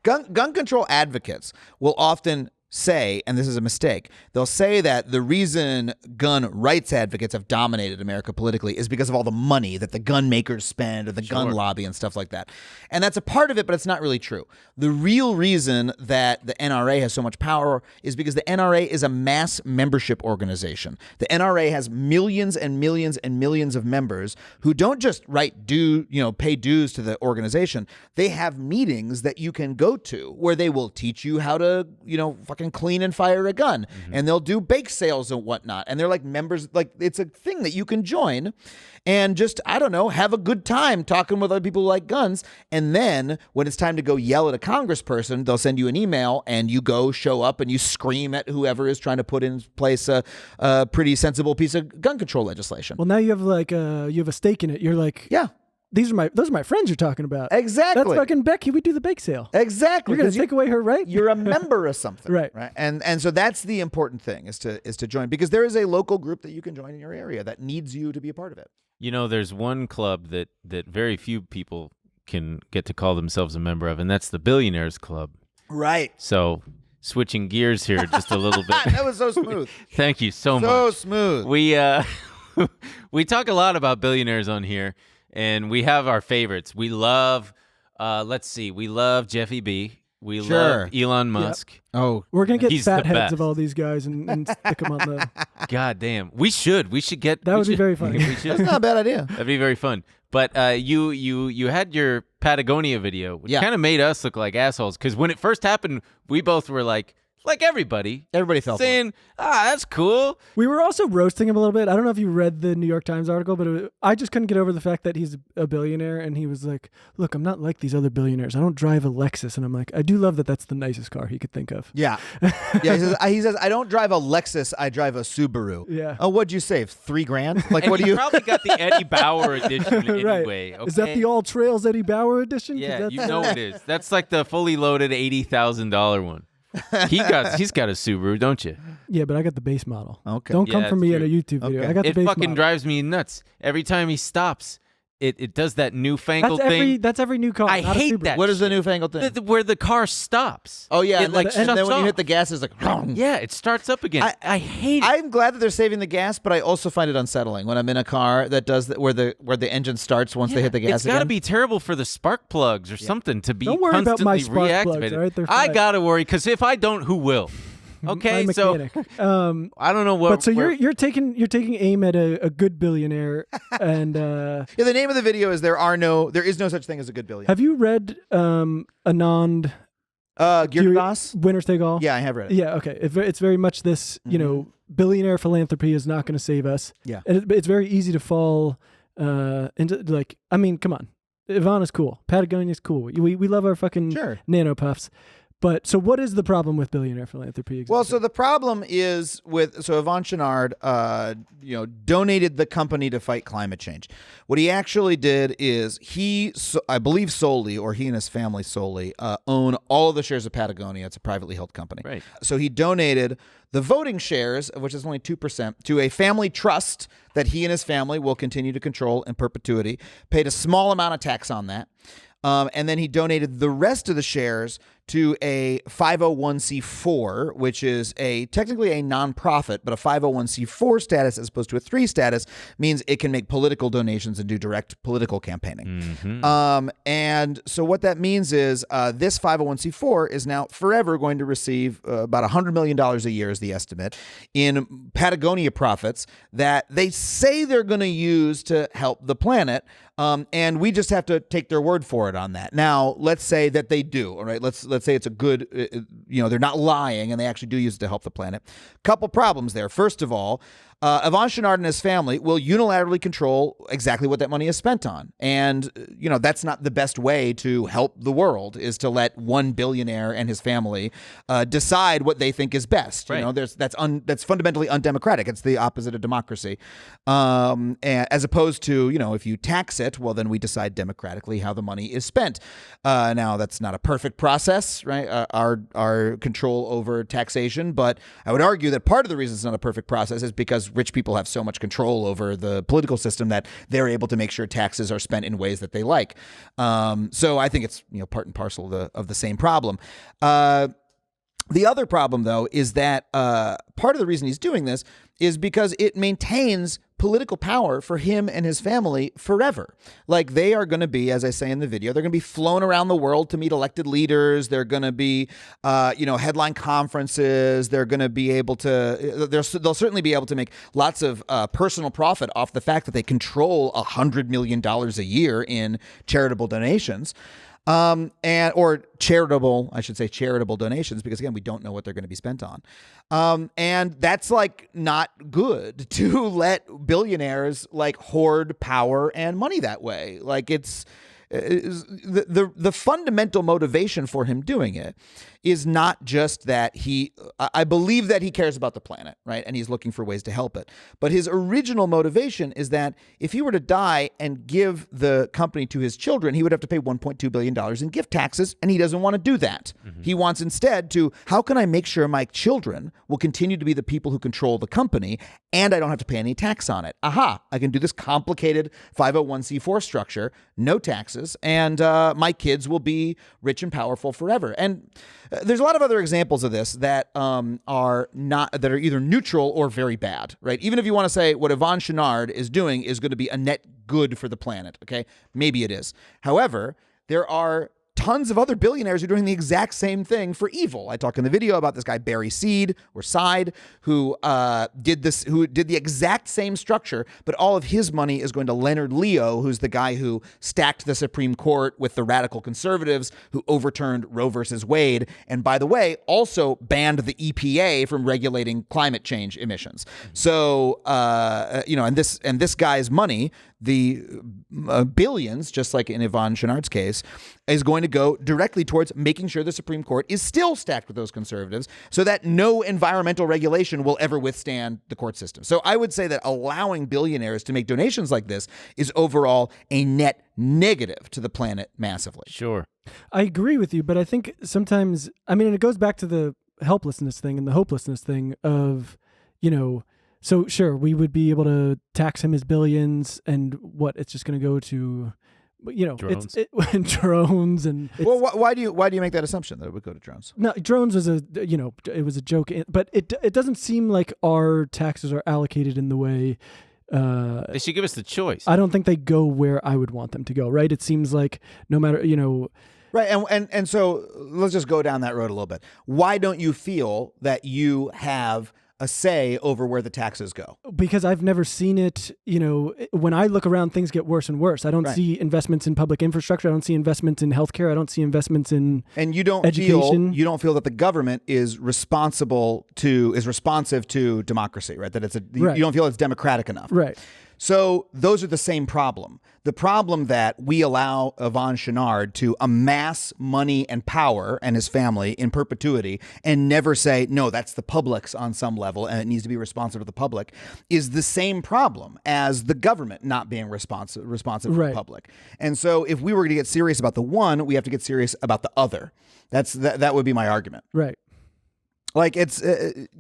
D: Gun control advocates will often say, and this is a mistake, they'll say that the reason gun rights advocates have dominated America politically is because of all the money that the gun makers spend or the gun lobby and stuff like that. And that's a part of it, but it's not really true. The real reason that the NRA has so much power is because the NRA is a mass membership organization. The NRA has millions and millions and millions of members who don't just pay dues to the organization. They have meetings that you can go to where they will teach you how to, fucking clean and fire a gun. Mm-hmm. And they'll do bake sales and whatnot. And they're like members, like it's a thing that you can join and just, have a good time talking with other people who like guns. And then when it's time to go yell at a congressperson, they'll send you an email and you go show up and you scream at whoever is trying to put in place a pretty sensible piece of gun control legislation.
A: Well, now you have a stake in it. You're like,
D: yeah.
A: Those are my friends you're talking about.
D: Exactly.
A: That's fucking Becky. We do the bake sale.
D: Exactly.
A: You're going to take away her right?
D: You're a member of something.
A: Right.
D: And so that's the important thing is to join, because there is a local group that you can join in your area that needs you to be a part of it.
B: There's one club that very few people can get to call themselves a member of, and that's the Billionaires Club.
D: Right.
B: So switching gears here just a little bit.
D: That was so smooth.
B: Thank you so much.
D: So smooth.
B: We talk a lot about billionaires on here. And we have our favorites. We love, we love Jeffy B. We love Elon Musk.
A: Yep.
D: Oh,
A: we're going to get
B: He's
A: fat
B: the
A: heads
B: best.
A: of all these guys and stick them on the...
B: God damn. We should get...
A: That would be very funny.
B: We should.
D: That's not a bad idea.
B: That'd be very fun. But you had your Patagonia video, which kind of made us look like assholes. Because when it first happened, we both were like everybody
D: felt
B: saying, that's cool.
A: We were also roasting him a little bit. I don't know if you read the New York Times article, but I just couldn't get over the fact that he's a billionaire. And he was like, look, I'm not like these other billionaires. I don't drive a Lexus. And I'm like, I do love that that's the nicest car he could think of.
D: Yeah. He says, I don't drive a Lexus. I drive a Subaru.
A: Yeah.
D: Oh, what'd you save? $3,000? Like,
B: And
D: what do you...
B: probably got the Eddie Bauer edition
A: Right.
B: anyway. Okay?
A: Is that the All Trails Eddie Bauer edition?
B: Yeah, you know it is. That's like the fully loaded $80,000 one. He's got a Subaru, don't you?
A: Yeah, but I got the base model.
D: Okay.
A: Don't come
B: Yeah,
A: for me
B: that's
A: in a
B: true.
A: YouTube video.
D: Okay.
A: I got the
B: It
A: base
B: fucking
A: model.
B: drives me nuts every time he stops. it does that newfangled thing.
A: That's every new car.
B: I
A: not a
B: hate
A: Subaru.
B: that.
D: What is the newfangled thing?
B: Where the car stops.
D: Oh yeah,
B: It
D: and,
B: like
D: and then
B: shuts
D: when you hit
B: off.
D: the gas, it's like.
B: Yeah, it starts up again. I hate it.
D: I'm glad that they're saving the gas, but I also find it unsettling when I'm in a car that does that, where the engine starts once they hit the gas.
B: It's got to
D: again.
B: be terrible for the spark plugs or something to be
A: Don't worry about my
B: constantly
A: spark plugs,
B: reactivated.
A: all right? They're
B: I
A: fine.
B: gotta worry because if I don't, who will? Okay,
A: My
B: so
A: mechanic.
B: I don't know what.
A: But so
B: where-
A: you're taking aim at a good billionaire, and
D: Yeah, the name of the video is there is no such thing as a good billionaire.
A: have you read Anand
D: Girdas?
A: Winner's Take All?
D: Yeah, I have read it.
A: Yeah, okay. It's very much this, billionaire philanthropy is not going to save us.
D: Yeah.
A: And it's very easy to fall into, like, I mean, come on. Ivana's cool. Patagonia's cool. We love our fucking
D: Sure.
A: nano puffs. But so what is the problem with billionaire philanthropy exactly?
D: Well, so the problem is Yvon Chouinard, donated the company to fight climate change. What he actually did is I believe solely, or he and his family solely, own all of the shares of Patagonia. It's a privately held company.
B: Right.
D: So he donated the voting shares, of which is only 2%, to a family trust that he and his family will continue to control in perpetuity, paid a small amount of tax on that. And then he donated the rest of the shares to a 501c4, which is technically a nonprofit, but a 501c4 status as opposed to a 3 status means it can make political donations and do direct political campaigning. And so what that means is this 501c4 is now forever going to receive about $100 million a year is the estimate in Patagonia profits that they say they're going to use to help the planet. And we just have to take their word for it on that. Now, let's say that they do, all right? Let's say it's a good, they're not lying and they actually do use it to help the planet. Couple problems there. First of all, Yvon Chouinard and his family will unilaterally control exactly what that money is spent on. And, that's not the best way to help the world, is to let one billionaire and his family decide what they think is best.
B: Right.
D: That's fundamentally undemocratic. It's the opposite of democracy. And as opposed to, if you tax it, well, then we decide democratically how the money is spent. Now, that's not a perfect process, right? Our control over taxation. But I would argue that part of the reason it's not a perfect process is because rich people have so much control over the political system that they're able to make sure taxes are spent in ways that they like. So I think it's part and parcel of the same problem. The other problem, though, is that part of the reason he's doing this is because it maintains political power for him and his family forever. Like, they are going to be, as I say in the video, they're going to be flown around the world to meet elected leaders. They're going to be, headline conferences. They're going to be able to, they'll certainly be able to make lots of personal profit off the fact that they control $100 million a year in charitable donations. Or charitable donations, because again, we don't know what they're going to be spent on. And that's like not good to let billionaires like hoard power and money that way. Like, it's the fundamental motivation for him doing it is not just that I believe that he cares about the planet, right? And he's looking for ways to help it. But his original motivation is that if he were to die and give the company to his children, he would have to pay $1.2 billion in gift taxes, and he doesn't want to do that. Mm-hmm. He wants instead how can I make sure my children will continue to be the people who control the company and I don't have to pay any tax on it? Aha, I can do this complicated 501c4 structure, no taxes, and my kids will be rich and powerful forever. And there's a lot of other examples of this that are either neutral or very bad, right? Even if you want to say what Yvon Chouinard is doing is going to be a net good for the planet, okay? Maybe it is. However, there are tons of other billionaires who are doing the exact same thing for evil. I talk in the video about this guy Barry Seed who did the exact same structure, but all of his money is going to Leonard Leo, who's the guy who stacked the Supreme Court with the radical conservatives who overturned Roe versus Wade, and by the way, also banned the EPA from regulating climate change emissions. So, and this guy's money, the billions, just like in Yvon Chouinard's case, is going to go directly towards making sure the Supreme Court is still stacked with those conservatives so that no environmental regulation will ever withstand the court system. So I would say that allowing billionaires to make donations like this is overall a net negative to the planet massively.
B: Sure.
A: I agree with you, but I think sometimes, it goes back to the helplessness thing and the hopelessness thing of, So sure, we would be able to tax him his billions, and what? It's just going to go to,
B: Drones.
A: drones and.
D: Well, why do you make that assumption that it would go to drones?
A: No, drones was it was a joke, but it doesn't seem like our taxes are allocated in the way.
B: They should give us the choice.
A: I don't think they go where I would want them to go. Right? It seems like no matter
D: Right, and so let's just go down that road a little bit. Why don't you feel that you have a say over where the taxes go?
A: Because I've never seen it. When I look around, things get worse and worse. I don't see investments in public infrastructure. I don't see investments in healthcare. I don't see investments in education.
D: You don't feel that the government is responsive to democracy, right? That you don't feel it's democratic enough,
A: right?
D: So those are the same problem. The problem that we allow Yvon Chouinard to amass money and power and his family in perpetuity and never say, no, that's the public's on some level and it needs to be responsive to the public, is the same problem as the government not being responsive to the public. And so if we were to get serious about the one, we have to get serious about the other. That would be my argument.
A: Right.
D: Like it's,
A: and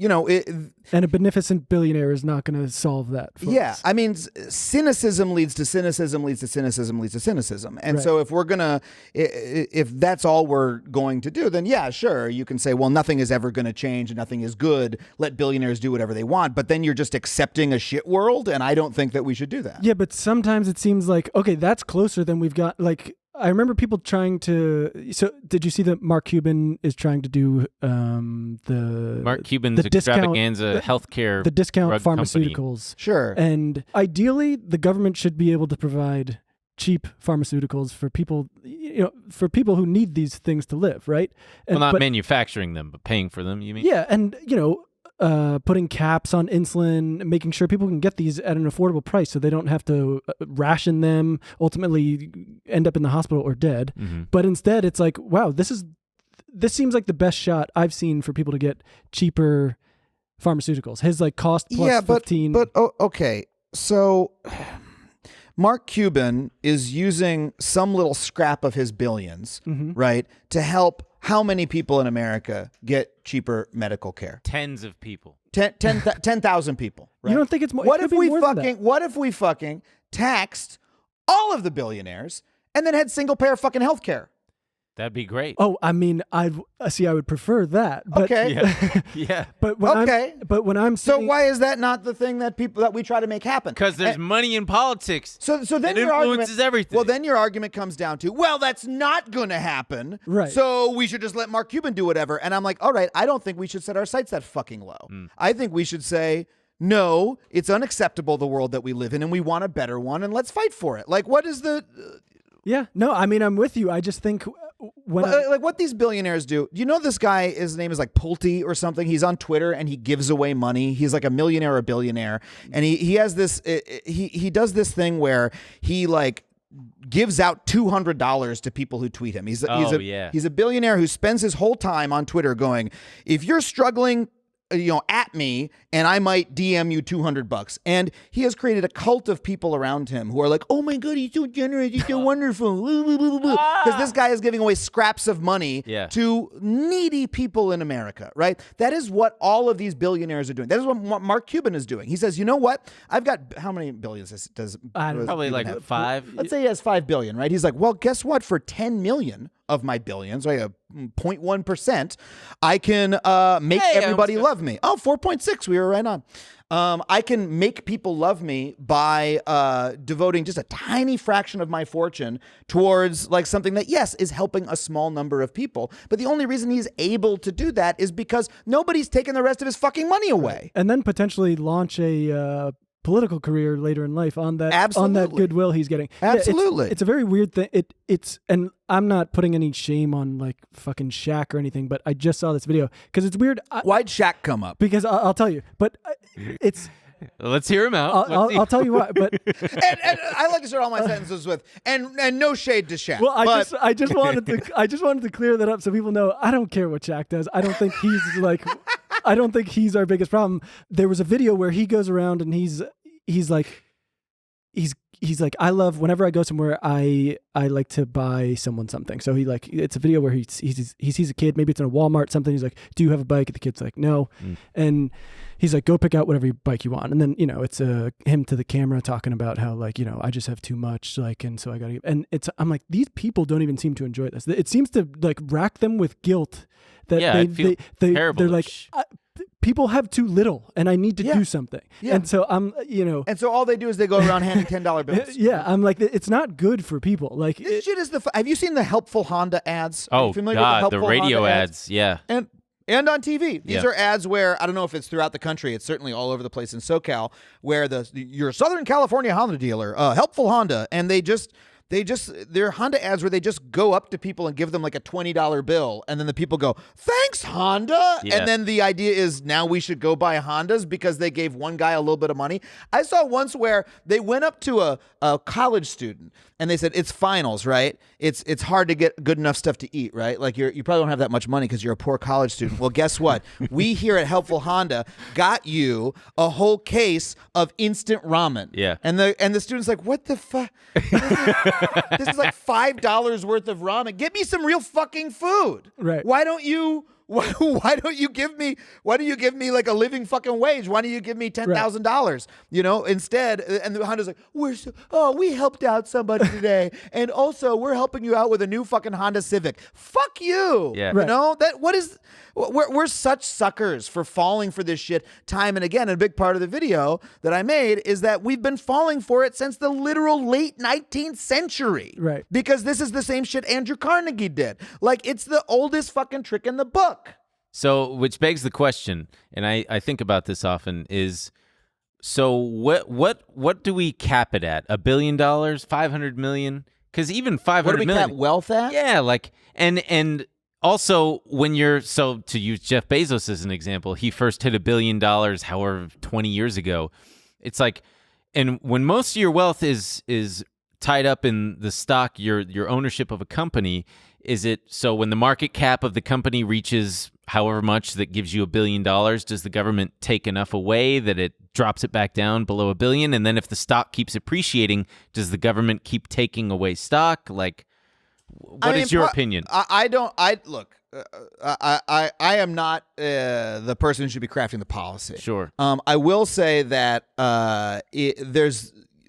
A: a beneficent billionaire is not going to solve that.
D: Yeah. I mean, cynicism leads to cynicism, leads to cynicism, leads to cynicism. And so if that's all we're going to do, then yeah, sure. You can say, well, nothing is ever going to change and nothing is good. Let billionaires do whatever they want. But then you're just accepting a shit world. And I don't think that we should do that.
A: Yeah. But sometimes it seems like, okay, that's closer than we've got. Like, I remember people trying to. So, did you see that Mark Cuban is trying to do
B: Mark Cuban's extravaganza healthcare,
A: the discount pharmaceuticals?
B: Company.
D: Sure.
A: And ideally, the government should be able to provide cheap pharmaceuticals for people, who need these things to live, right?
B: And, not manufacturing them, but paying for them. You mean?
A: Yeah, and putting caps on insulin, making sure people can get these at an affordable price so they don't have to ration them, ultimately end up in the hospital or dead.
B: Mm-hmm.
A: But instead, it's like, wow, this seems like the best shot I've seen for people to get cheaper pharmaceuticals. His cost plus 15.
D: But okay. So Mark Cuban is using some little scrap of his billions, right, to help how many people in America get cheaper medical care?
B: Tens of people.
D: 10,000 people. Right?
A: You don't think it's more?
D: What if we fucking taxed all of the billionaires and then had single payer fucking health care?
B: That'd be great.
A: Oh, I mean, I would prefer that. But,
D: okay.
B: Yeah.
A: But when I'm
D: so why is that not the thing that we try to make happen?
B: Because there's money in politics.
D: So then
B: it influences everything.
D: Well, then your argument comes down to, well, that's not going to happen.
A: Right.
D: So we should just let Mark Cuban do whatever. And I'm like, all right, I don't think we should set our sights that fucking low. I think we should say, no, it's unacceptable, the world that we live in, and we want a better one, and let's fight for it. Like, what is the...
A: Yeah, no, I mean, I'm with you. I just think
D: what these billionaires do. You know, this guy, his name is like Pulte or something. He's on Twitter and he gives away money. He's like a millionaire or a billionaire. And he has this, he does this thing where he gives out $200 to people who tweet him. He's a billionaire who spends his whole time on Twitter going, if you're struggling, at me, and I might DM you $200. And he has created a cult of people around him who are like, oh my God, he's so generous, he's so wonderful. Because this guy is giving away scraps of money to needy people in America, right? That is what all of these billionaires are doing. That is what Mark Cuban is doing. He says, you know what? I've got, how many billions does
B: probably like have? 5?
D: Let's say he has 5 billion, right? He's like, well, guess what? For 10 million of my billions, like a 0.1%, I can make everybody love me. Oh, 4.6, we were right on. I can make people love me by devoting just a tiny fraction of my fortune towards something that, yes, is helping a small number of people. But the only reason he's able to do that is because nobody's taken the rest of his fucking money away.
A: And then potentially launch a political career later in life on that goodwill he's getting.
D: Absolutely.
A: Yeah, it's a very weird thing. It's and I'm not putting any shame on fucking Shaq or anything, but I just saw this video because it's weird.
D: Why'd Shaq come up?
A: Because I'll tell you, but it's.
B: Let's hear him out.
A: I'll tell you why. But
D: and I like to start all my sentences with and no shade to Shaq.
A: Well, I just wanted to clear that up so people know I don't care what Shaq does. I don't think he's I don't think he's our biggest problem. There was a video where he goes around and he's he's like, I love whenever I go somewhere, I like to buy someone something. So it's a video where he sees a kid, maybe it's in a Walmart, something. He's like, do you have a bike? And the kid's like, no. And he's like, go pick out whatever bike you want. And then, it's him to the camera talking about how I just have too much, and so I gotta, and I'm like, these people don't even seem to enjoy this. It seems to rack them with guilt that they're like, people have too little and I need to do something. Yeah. And so
D: and so all they do is they go around handing $10 bills.
A: Yeah. I'm like, it's not good for people. Like
D: this shit is have you seen the helpful Honda ads?
B: Oh God, the radio ads. Yeah.
D: And on TV. These are ads where, I don't know if it's throughout the country, it's certainly all over the place in SoCal, where your Southern California Honda dealer, helpful Honda, and they're Honda ads where they just go up to people and give them like a $20 bill, and then the people go, thanks, Honda. Yeah. And then the idea is now we should go buy Hondas because they gave one guy a little bit of money. I saw once where they went up to a college student and they said, it's finals, right? It's hard to get good enough stuff to eat, right? Like you probably don't have that much money because you're a poor college student. Well, guess what? We here at Helpful Honda got you a whole case of instant ramen.
B: Yeah.
D: And the student's like, what the fuck? This is like $5 worth of ramen. Get me some real fucking food.
A: Right.
D: Why don't you give me like a living fucking wage? Why don't you give me $10,000? Instead, and the Honda's like, we helped out somebody today, and also we're helping you out with a new fucking Honda Civic. Fuck you.
B: Yeah.
D: Right. We're such suckers for falling for this shit time and again. And a big part of the video that I made is that we've been falling for it since the literal late 19th century.
A: Right. Because
D: this is the same shit Andrew Carnegie did. Like, it's the oldest fucking trick in the book.
B: So, which begs the question, and I think about this often, is so what do we cap it at? $1 billion, 500 million? Because even 500 million.
D: What do we cap wealth at?
B: Yeah, and also, to use Jeff Bezos as an example, he first hit $1 billion, however, 20 years ago. It's like, and when most of your wealth is tied up in the stock, your ownership of a company, is it so when the market cap of the company reaches however much that gives you $1 billion, does the government take enough away that it drops it back down below $1 billion? And then if the stock keeps appreciating, does the government keep taking away stock? Like, what is your opinion?
D: I am not the person who should be crafting the policy.
B: Sure.
D: I will say that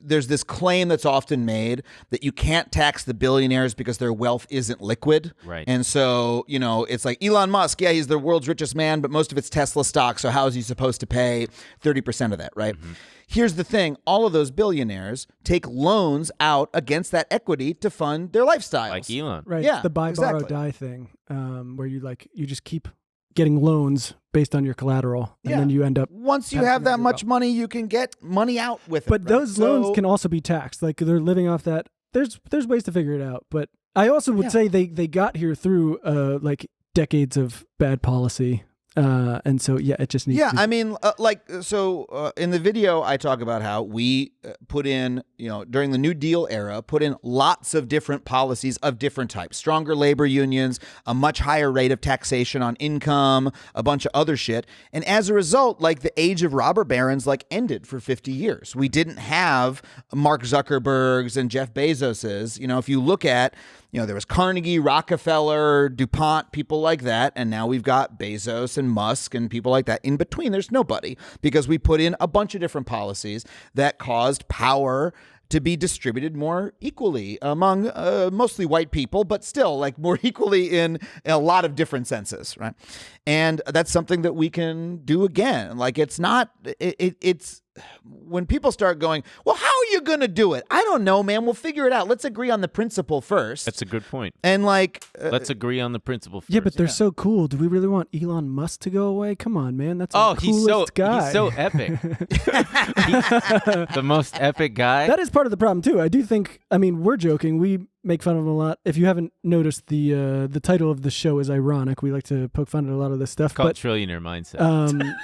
D: there's this claim that's often made that you can't tax the billionaires because their wealth isn't liquid.
B: Right.
D: And so, it's like Elon Musk, yeah, he's the world's richest man, but most of it's Tesla stock, so how is he supposed to pay 30% of that, right? Mm-hmm. Here's the thing. All of those billionaires take loans out against that equity to fund their lifestyles.
B: Like Elon.
A: Right.
D: Yeah,
A: the buy, borrow, die thing, where you just keep getting loans based on your collateral, and then you end up.
D: Once you have that much money, you can get money out with it.
A: But those loans can also be taxed. Like they're living off that. There's ways to figure it out. But I also would say they got here through decades of bad policy. And so, it just needs to be.
D: I mean, in the video, I talk about how we put in, during the New Deal era, put in lots of different policies of different types, stronger labor unions, a much higher rate of taxation on income, a bunch of other shit. And as a result, the age of robber barons, ended for 50 years. We didn't have Mark Zuckerberg's and Jeff Bezos's. If you look at, there was Carnegie, Rockefeller, DuPont, people like that. And now we've got Bezos and Musk and people like that. In between, there's nobody because we put in a bunch of different policies that caused power to be distributed more equally among mostly white people, but still more equally in a lot of different senses, right? And that's something that we can do again. It's when people start going, well, how are you going to do it? I don't know, man. We'll figure it out. Let's agree on the principle first.
B: That's a good point.
D: And
B: let's agree on the principle first.
A: Yeah, but they're so cool. Do we really want Elon Musk to go away? Come on, man. That's the coolest guy.
B: He's so epic. He's the most epic guy.
A: That is part of the problem too. I do think. I mean, we're joking. We make fun of him a lot. If you haven't noticed, the title of the show is ironic. We like to poke fun at a lot of this stuff.
B: It's called Trillionaire Mindset.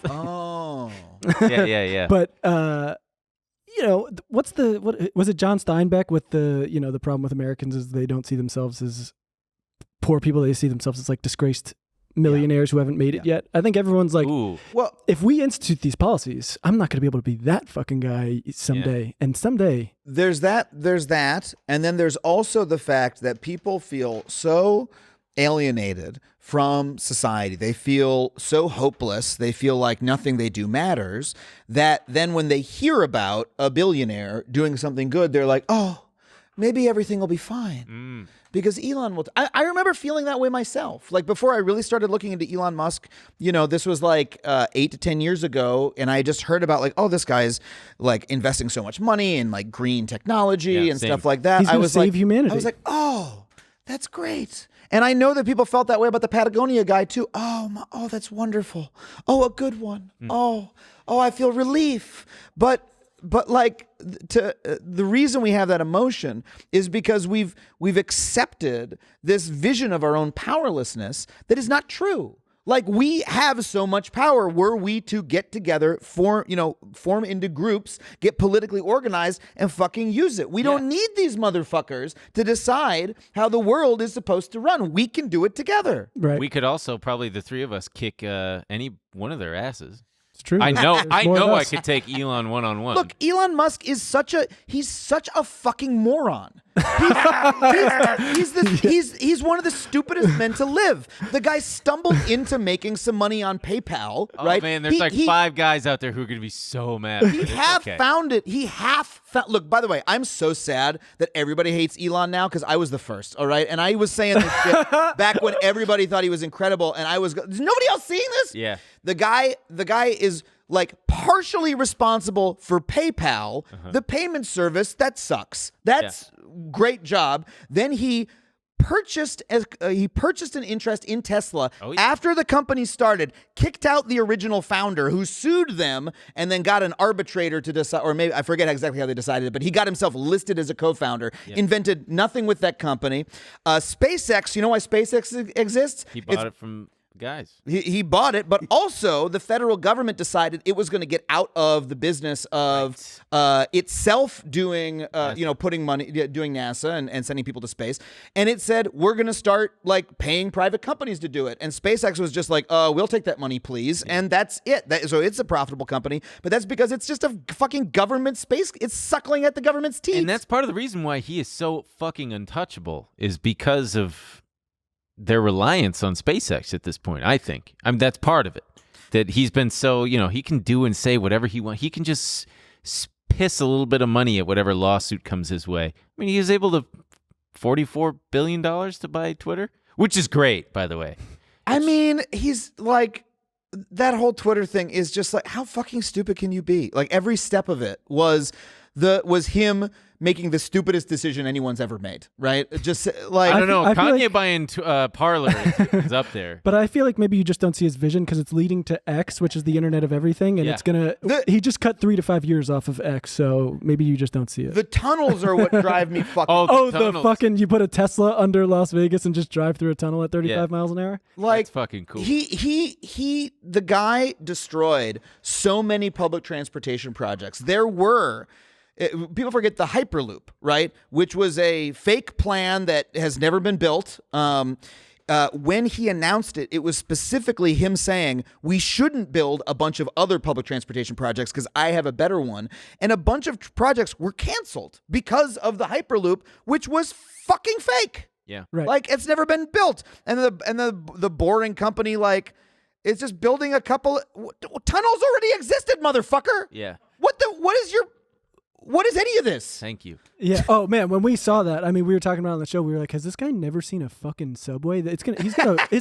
D: Oh.
B: Yeah.
A: But what was it John Steinbeck with the problem with Americans is they don't see themselves as poor people, they see themselves as disgraced millionaires who haven't made it yet. I think everyone's like,
B: Ooh.
D: Well,
A: if we institute these policies, I'm not going to be able to be that fucking guy someday. And someday,
D: there's that, and then there's also the fact that people feel so alienated from society. They feel so hopeless. They feel like nothing they do matters, that then when they hear about a billionaire doing something good, they're like, oh, maybe everything will be fine. Because Elon will. I remember feeling that way myself. Like before I really started looking into Elon Musk, this was like 8 to 10 years ago. And I just heard about like, oh, this guy's like investing so much money in like green technology and stuff like that.
A: He's gonna save humanity.
D: I was like, oh, that's great. And I know that people felt that way about the Patagonia guy too. Oh, that's wonderful. Oh, a good one. Oh, I feel relief. But like the reason we have that emotion is because we've accepted this vision of our own powerlessness that is not true. Like we have so much power were we to get together, form into groups, get politically organized and fucking use it. We don't need these motherfuckers to decide how the world is supposed to run. We can do it together.
A: right?
B: We could also probably the three of us kick any one of their asses.
A: It's true.
B: I know.
A: There's
B: I
A: more of
B: know. I
A: us.
B: could take Elon one-on-one.
D: Look, Elon Musk is such a fucking moron. He's one of the stupidest men to live. The guy stumbled into making some money on PayPal, right?
B: Oh man, there's five guys out there who are gonna be so mad.
D: He found it. He half found. Look, by the way, I'm so sad that everybody hates Elon now because I was the first. All right, and I was saying this shit back when everybody thought he was incredible, and I was. Is nobody else seeing this?
B: Yeah.
D: The guy is like partially responsible for PayPal, the payment service that sucks. That's great job. Then he purchased an interest in Tesla after the company started, kicked out the original founder who sued them, and then got an arbitrator to decide, or maybe I forget exactly how they decided it, but he got himself listed as a co-founder, invented nothing with that company. SpaceX, you know why SpaceX exists?
B: He bought it from guys.
D: He bought it, but also the federal government decided it was going to get out of the business of itself doing, putting money, doing NASA and sending people to space. And it said, we're going to start like paying private companies to do it. And SpaceX was just like, we'll take that money, please. And that's it. So it's a profitable company, but that's because it's just a fucking government space. It's suckling at the government's teeth.
B: And that's part of the reason why he is so fucking untouchable is because of their reliance on SpaceX at this point, I think. That's part of it. That he's been so, he can do and say whatever he wants. He can just piss a little bit of money at whatever lawsuit comes his way. I mean, he was able to $44 billion to buy Twitter, which is great, by the way.
D: I mean, he's like, that whole Twitter thing is just like, how fucking stupid can you be? Like every step of it was him making the stupidest decision anyone's ever made, right? Just like
B: I don't know.
A: I feel
B: Kanye
A: like-
B: buying Parler is up there.
A: But I feel like maybe you just don't see his vision because it's leading to X, which is the internet of everything, and he just cut 3 to 5 years off of X, so maybe you just don't see it.
D: the tunnels are what drive me fucking.
A: the
B: tunnels.
A: fucking you put a Tesla under Las Vegas and just drive through a tunnel at 35
B: Yeah.
A: miles an hour?
D: Like
B: That's fucking cool.
D: The guy destroyed so many public transportation projects. There were. People forget the Hyperloop, right? Which was a fake plan that has never been built. When he announced it, it was specifically him saying, we shouldn't build a bunch of other public transportation projects because I have a better one. And a bunch of projects were canceled because of the Hyperloop, which was fucking fake.
B: Yeah.
A: Right.
D: Like it's never been built. And the boring company, like, it's just building a couple. Tunnels already existed, motherfucker.
B: Yeah.
D: What is any of this?
B: Thank you.
A: Yeah. Oh man, when we saw that, I mean, we were talking about it on the show. We were like, "Has this guy never seen a fucking subway? His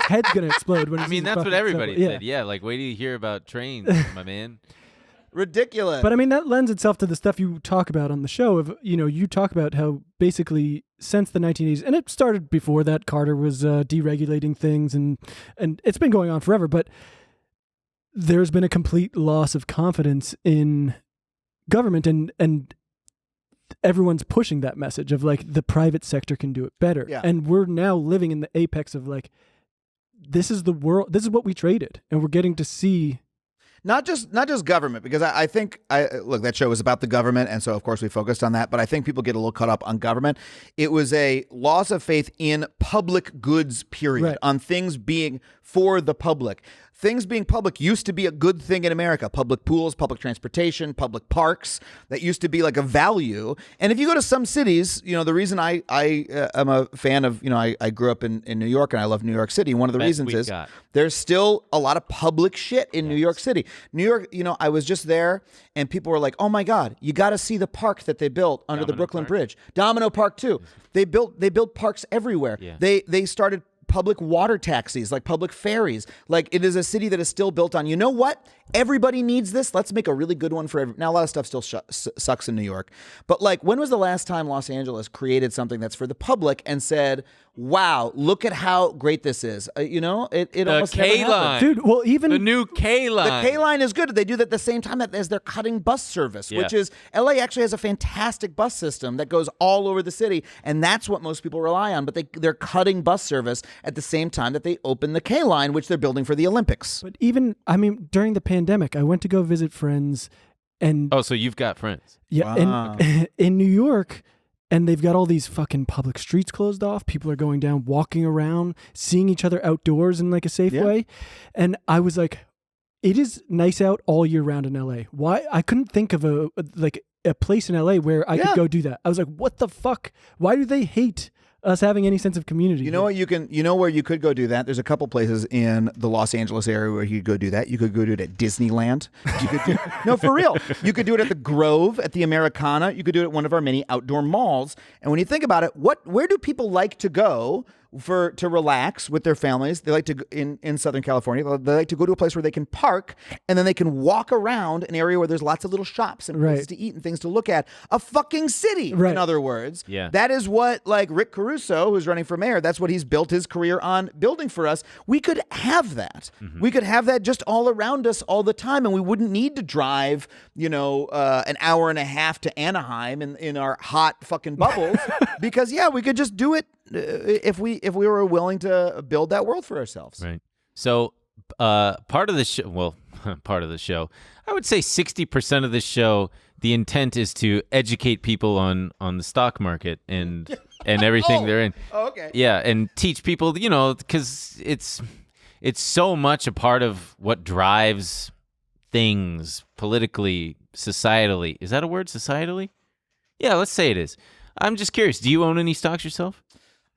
A: head's gonna explode when."
B: I mean, that's what everybody said. Yeah. Like, wait till you hear about trains, my man.
D: Ridiculous.
A: But I mean, that lends itself to the stuff you talk about on the show. Of you talk about how basically since the 1980s, and it started before that, Carter was deregulating things, and it's been going on forever. But there's been a complete loss of confidence in government, and everyone's pushing that message of like the private sector can do it better.
D: Yeah.
A: And we're now living in the apex of like, this is the world, this is what we traded, and we're getting to see.
D: Not just government, because I think look, that show was about the government, and so of course we focused on that. But I think people get a little caught up on government. It was a loss of faith in public goods, period,
A: Right.
D: on things being for the public. Things being public used to be a good thing in America. Public pools, public transportation, public parks. That used to be like a value. And if you go to some cities, the reason I am a fan of, I grew up in New York and I love New York City. One of the reasons is there's still a lot of public shit in New York City. New York, I was just there and people were like, oh my God, you got to see the park that they built under the Brooklyn Bridge. Domino Park too. They built parks everywhere.
B: Yeah.
D: They started public water taxis, like public ferries. Like, it is a city that is still built on, you know what? Everybody needs this. Let's make a really good one for everyone. Now, a lot of stuff still sucks in New York. But like, when was the last time Los Angeles created something that's for the public and said, wow, look at how great this is? It almost never happened.
A: Dude, well, even
B: the new K line.
D: The K line is good. They do that at the same time as they're cutting bus service, which is LA actually has a fantastic bus system that goes all over the city, and that's what most people rely on. But they're cutting bus service at the same time that they open the K line, which they're building for the Olympics.
A: But even, during the pandemic, I went to go visit friends, and
B: Oh, so you've got friends.
A: yeah,
D: Wow.
A: and in New York, and they've got all these fucking public streets closed off. People are going down, walking around, seeing each other outdoors in like a safe way. And I was like, it is nice out all year round in LA. Why? I couldn't think of a place in LA where I could go do that. I was like, what the fuck? Why do they hate us having any sense of community?
D: You know what? Where you could go do that? There's a couple places in the Los Angeles area where you could go do that. You could go do it at Disneyland. No, for real. You could do it at the Grove, at the Americana. You could do it at one of our many outdoor malls. And when you think about it, where do people like to go to relax with their families? They like to go in Southern California. They like to go to a place where they can park and then they can walk around an area where there's lots of little shops and places to eat and things to look at. A fucking city, in other words.
B: Yeah.
D: That is what, like, Rick Caruso, who's running for mayor, that's what he's built his career on building for us. We could have that. Mm-hmm. We could have that just all around us all the time, and we wouldn't need to drive, an hour and a half to Anaheim in our hot fucking bubbles because, we could just do it if we were willing to build that world for ourselves.
B: Right. So part of the show, I would say 60% of the show, the intent is to educate people on the stock market and everything they're in.
D: Oh, okay.
B: Yeah, and teach people, because it's so much a part of what drives things politically, societally. Is that a word, societally? Yeah, let's say it is. I'm just curious. Do you own any stocks yourself?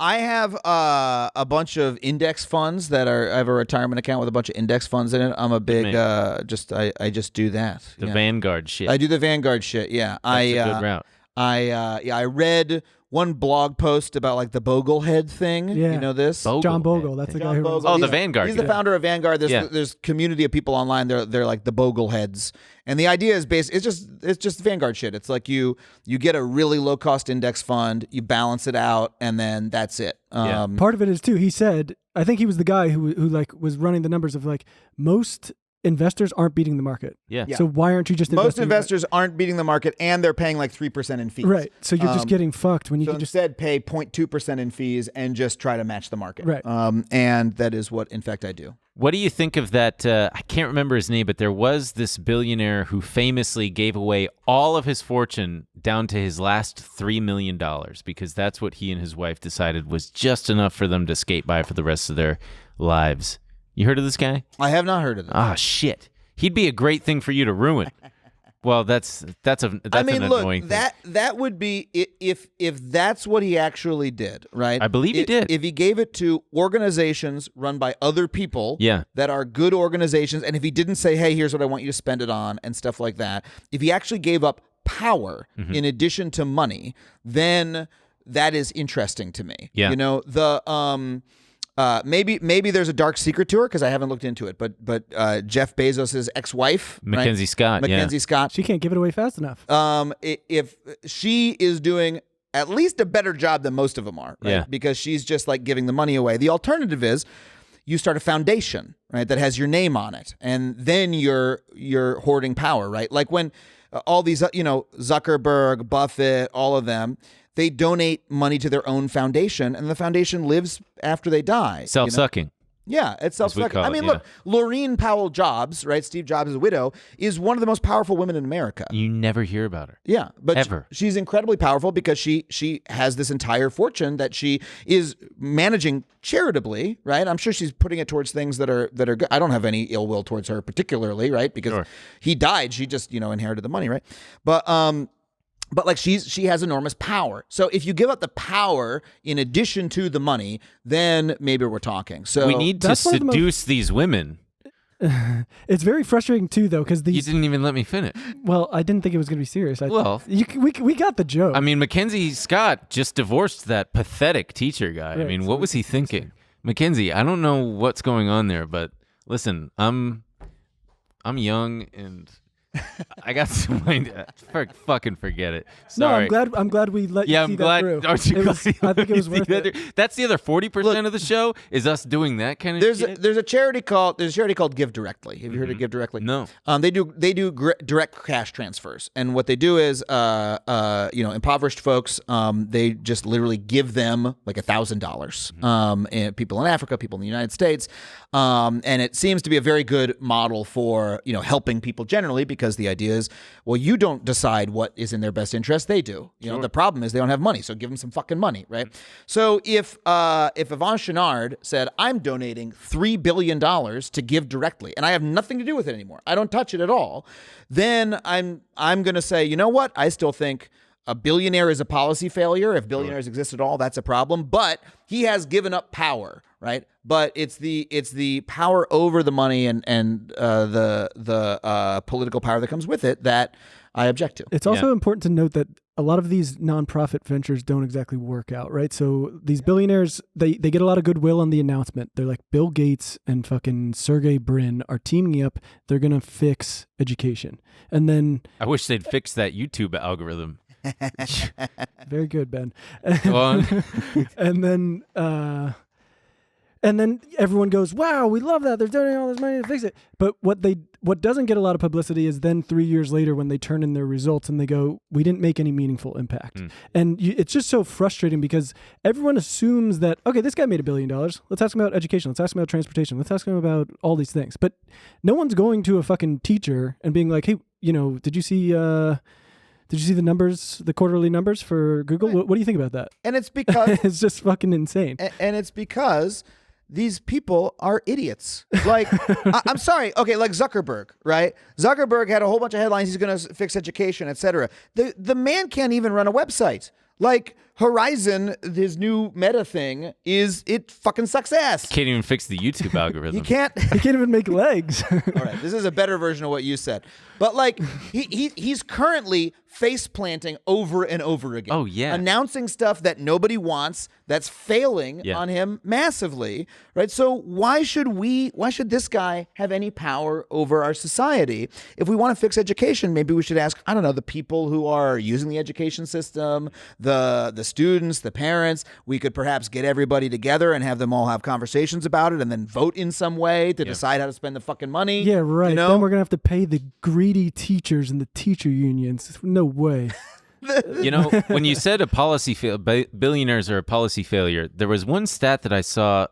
D: I have a bunch of index funds I have a retirement account with a bunch of index funds in it. I'm a big I just do that.
B: The Vanguard shit.
D: I do the Vanguard shit. Yeah,
B: That's a good route.
D: I read one blog post about like the Boglehead thing.
A: Yeah.
D: You know this?
A: John Bogle. That's the guy who runs.
B: Oh,
D: He's
B: the Vanguard.
D: He's the founder of Vanguard. There's community of people online. They're like the Bogleheads. And the idea is it's just Vanguard shit. It's like you get a really low cost index fund, you balance it out, and then that's it.
A: Part of it is too. He said, I think he was the guy who like was running the numbers of like most investors aren't beating the market.
B: Yeah.
A: So why aren't you just
D: Most investors aren't beating the market, and they're paying like 3% in fees.
A: Right. So you're just getting fucked when you
D: So
A: can just
D: instead pay 0.2% in fees and just try to match the market.
A: Right.
D: And that is what, in fact, I do.
B: What do you think of that? I can't remember his name, but there was this billionaire who famously gave away all of his fortune down to his last $3 million because that's what he and his wife decided was just enough for them to skate by for the rest of their lives. You heard of this guy?
D: I have not heard of this.
B: Ah, shit. He'd be a great thing for you to ruin. Well, that's an annoying thing.
D: That would be if that's what he actually did, right?
B: I believe he did.
D: If he gave it to organizations run by other people that are good organizations, and if he didn't say, hey, here's what I want you to spend it on and stuff like that, if he actually gave up power in addition to money, then that is interesting to me.
B: Yeah.
D: Maybe there's a dark secret to her because I haven't looked into it. But Jeff Bezos' ex-wife,
B: Mackenzie Scott.
D: Mackenzie Scott.
A: she can't give it away fast enough.
D: If she is doing at least a better job than most of them are, right?
B: Yeah.
D: Because she's just like giving the money away. The alternative is you start a foundation, right, that has your name on it, and then you're hoarding power, right? Like when all these, Zuckerberg, Buffett, all of them. They donate money to their own foundation, and the foundation lives after they die.
B: Self-sucking.
D: Yeah, it's self-selecting.
B: call
D: I
B: it,
D: mean,
B: yeah.
D: look, Laureen Powell Jobs, right? Steve Jobs' widow, is one of the most powerful women in America.
B: You never hear about her.
D: Yeah, but
B: Ever.
D: she's incredibly powerful because she has this entire fortune that she is managing charitably, right? I'm sure she's putting it towards things that are good. I don't have any ill will towards her particularly, right? Because he died, she just inherited the money, right? But like she has enormous power. So if you give up the power in addition to the money, then maybe we're talking. So
B: We need to
A: That's one of the
B: seduce these women.
A: It's very frustrating too, though, because
B: You
A: these.
B: didn't even let me finish.
A: Well, I didn't think it was going to be serious.
B: Well-
A: we got the joke.
B: I mean, Mackenzie Scott just divorced that pathetic teacher guy. I
A: Right,
B: mean,
A: so
B: what was he thinking? Mackenzie, I don't know what's going on there, but listen, I'm young and I got some fucking forget it.
A: no,
B: Sorry.
A: I'm glad we let
B: Yeah,
A: you
B: I'm
A: see
B: glad.
A: that through.
B: Aren't you
A: It
B: glad
A: was- I think it was
B: you see
A: worth
B: that
A: it.
B: through? That's the other 40% of the show is us doing that kind of shit.
D: there's a charity called Give Directly. Have you heard of Give Directly?
B: No.
D: They do direct cash transfers, and what they do is impoverished folks, they just literally give them like $1,000. And people in Africa, people in the United States, and it seems to be a very good model for helping people generally, because the idea is, well, you don't decide what is in their best interest, they do. The problem is they don't have money, so give them some fucking money, right? So if Yvon Chouinard said, I'm donating $3 billion to Give Directly, and I have nothing to do with it anymore, I don't touch it at all, then I'm going to say, you know what? I still think a billionaire is a policy failure. If billionaires exist at all, that's a problem. But he has given up power, right? But it's the power over the money and the political power that comes with it that I object to.
A: It's also important to note that a lot of these nonprofit ventures don't exactly work out, right? So these billionaires, they get a lot of goodwill on the announcement. They're like, Bill Gates and fucking Sergey Brin are teaming up. They're going to fix education. And then...
B: I wish they'd fix that YouTube algorithm.
A: Very good, Ben.
B: Go on.
A: And then everyone goes, wow, we love that. They're donating all this money to fix it. But what doesn't get a lot of publicity is then 3 years later when they turn in their results and they go, we didn't make any meaningful impact. And it's just so frustrating because everyone assumes that, okay, this guy made $1 billion. Let's ask him about education. Let's ask him about transportation. Let's ask him about all these things. But no one's going to a fucking teacher and being like, hey, did you see the numbers, the quarterly numbers for Google?
D: Right.
A: What do you think about that?
D: And it's because
A: It's just fucking insane.
D: and it's because these people are idiots. Like, I'm sorry. Okay, like Zuckerberg, right? Zuckerberg had a whole bunch of headlines. He's going to fix education, etc. The man can't even run a website. Like, Horizon, his new Meta thing, it fucking sucks ass.
B: Can't even fix the YouTube algorithm.
D: He can't.
A: He can't even make legs.
D: All right, this is a better version of what you said. But like, he's currently face planting over and over again.
B: Oh, yeah.
D: Announcing stuff that nobody wants, that's failing on him massively, right? So why should this guy have any power over our society? If we want to fix education, maybe we should ask, I don't know, the people who are using the education system, the students, the parents. We could perhaps get everybody together and have them all have conversations about it and then vote in some way to decide how to spend the fucking money.
A: Yeah, right.
D: You know?
A: Then we're gonna have to pay the greedy teachers and the teacher unions. No way.
B: When you said billionaires are a policy failure, there was one stat that I saw,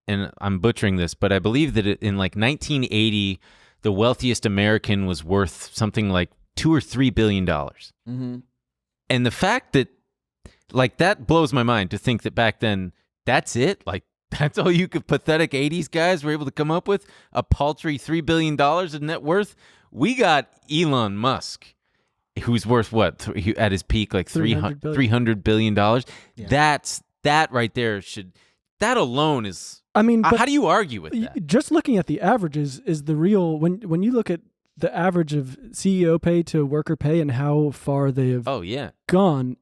B: and I'm butchering this, but I believe that in like 1980, the wealthiest American was worth something like $2 or $3 billion.
D: Mm-hmm.
B: And the fact that, like, that blows my mind to think that back then, that's it? Like, that's all you pathetic 80s guys were able to come up with? A paltry $3 billion in net worth? We got Elon Musk, who's worth what? At his peak, like $300 billion. Yeah. That right there that alone is,
A: I mean,
B: how do you argue with that?
A: Just looking at the averages is the real, when you look at the average of CEO pay to worker pay and how far they have gone,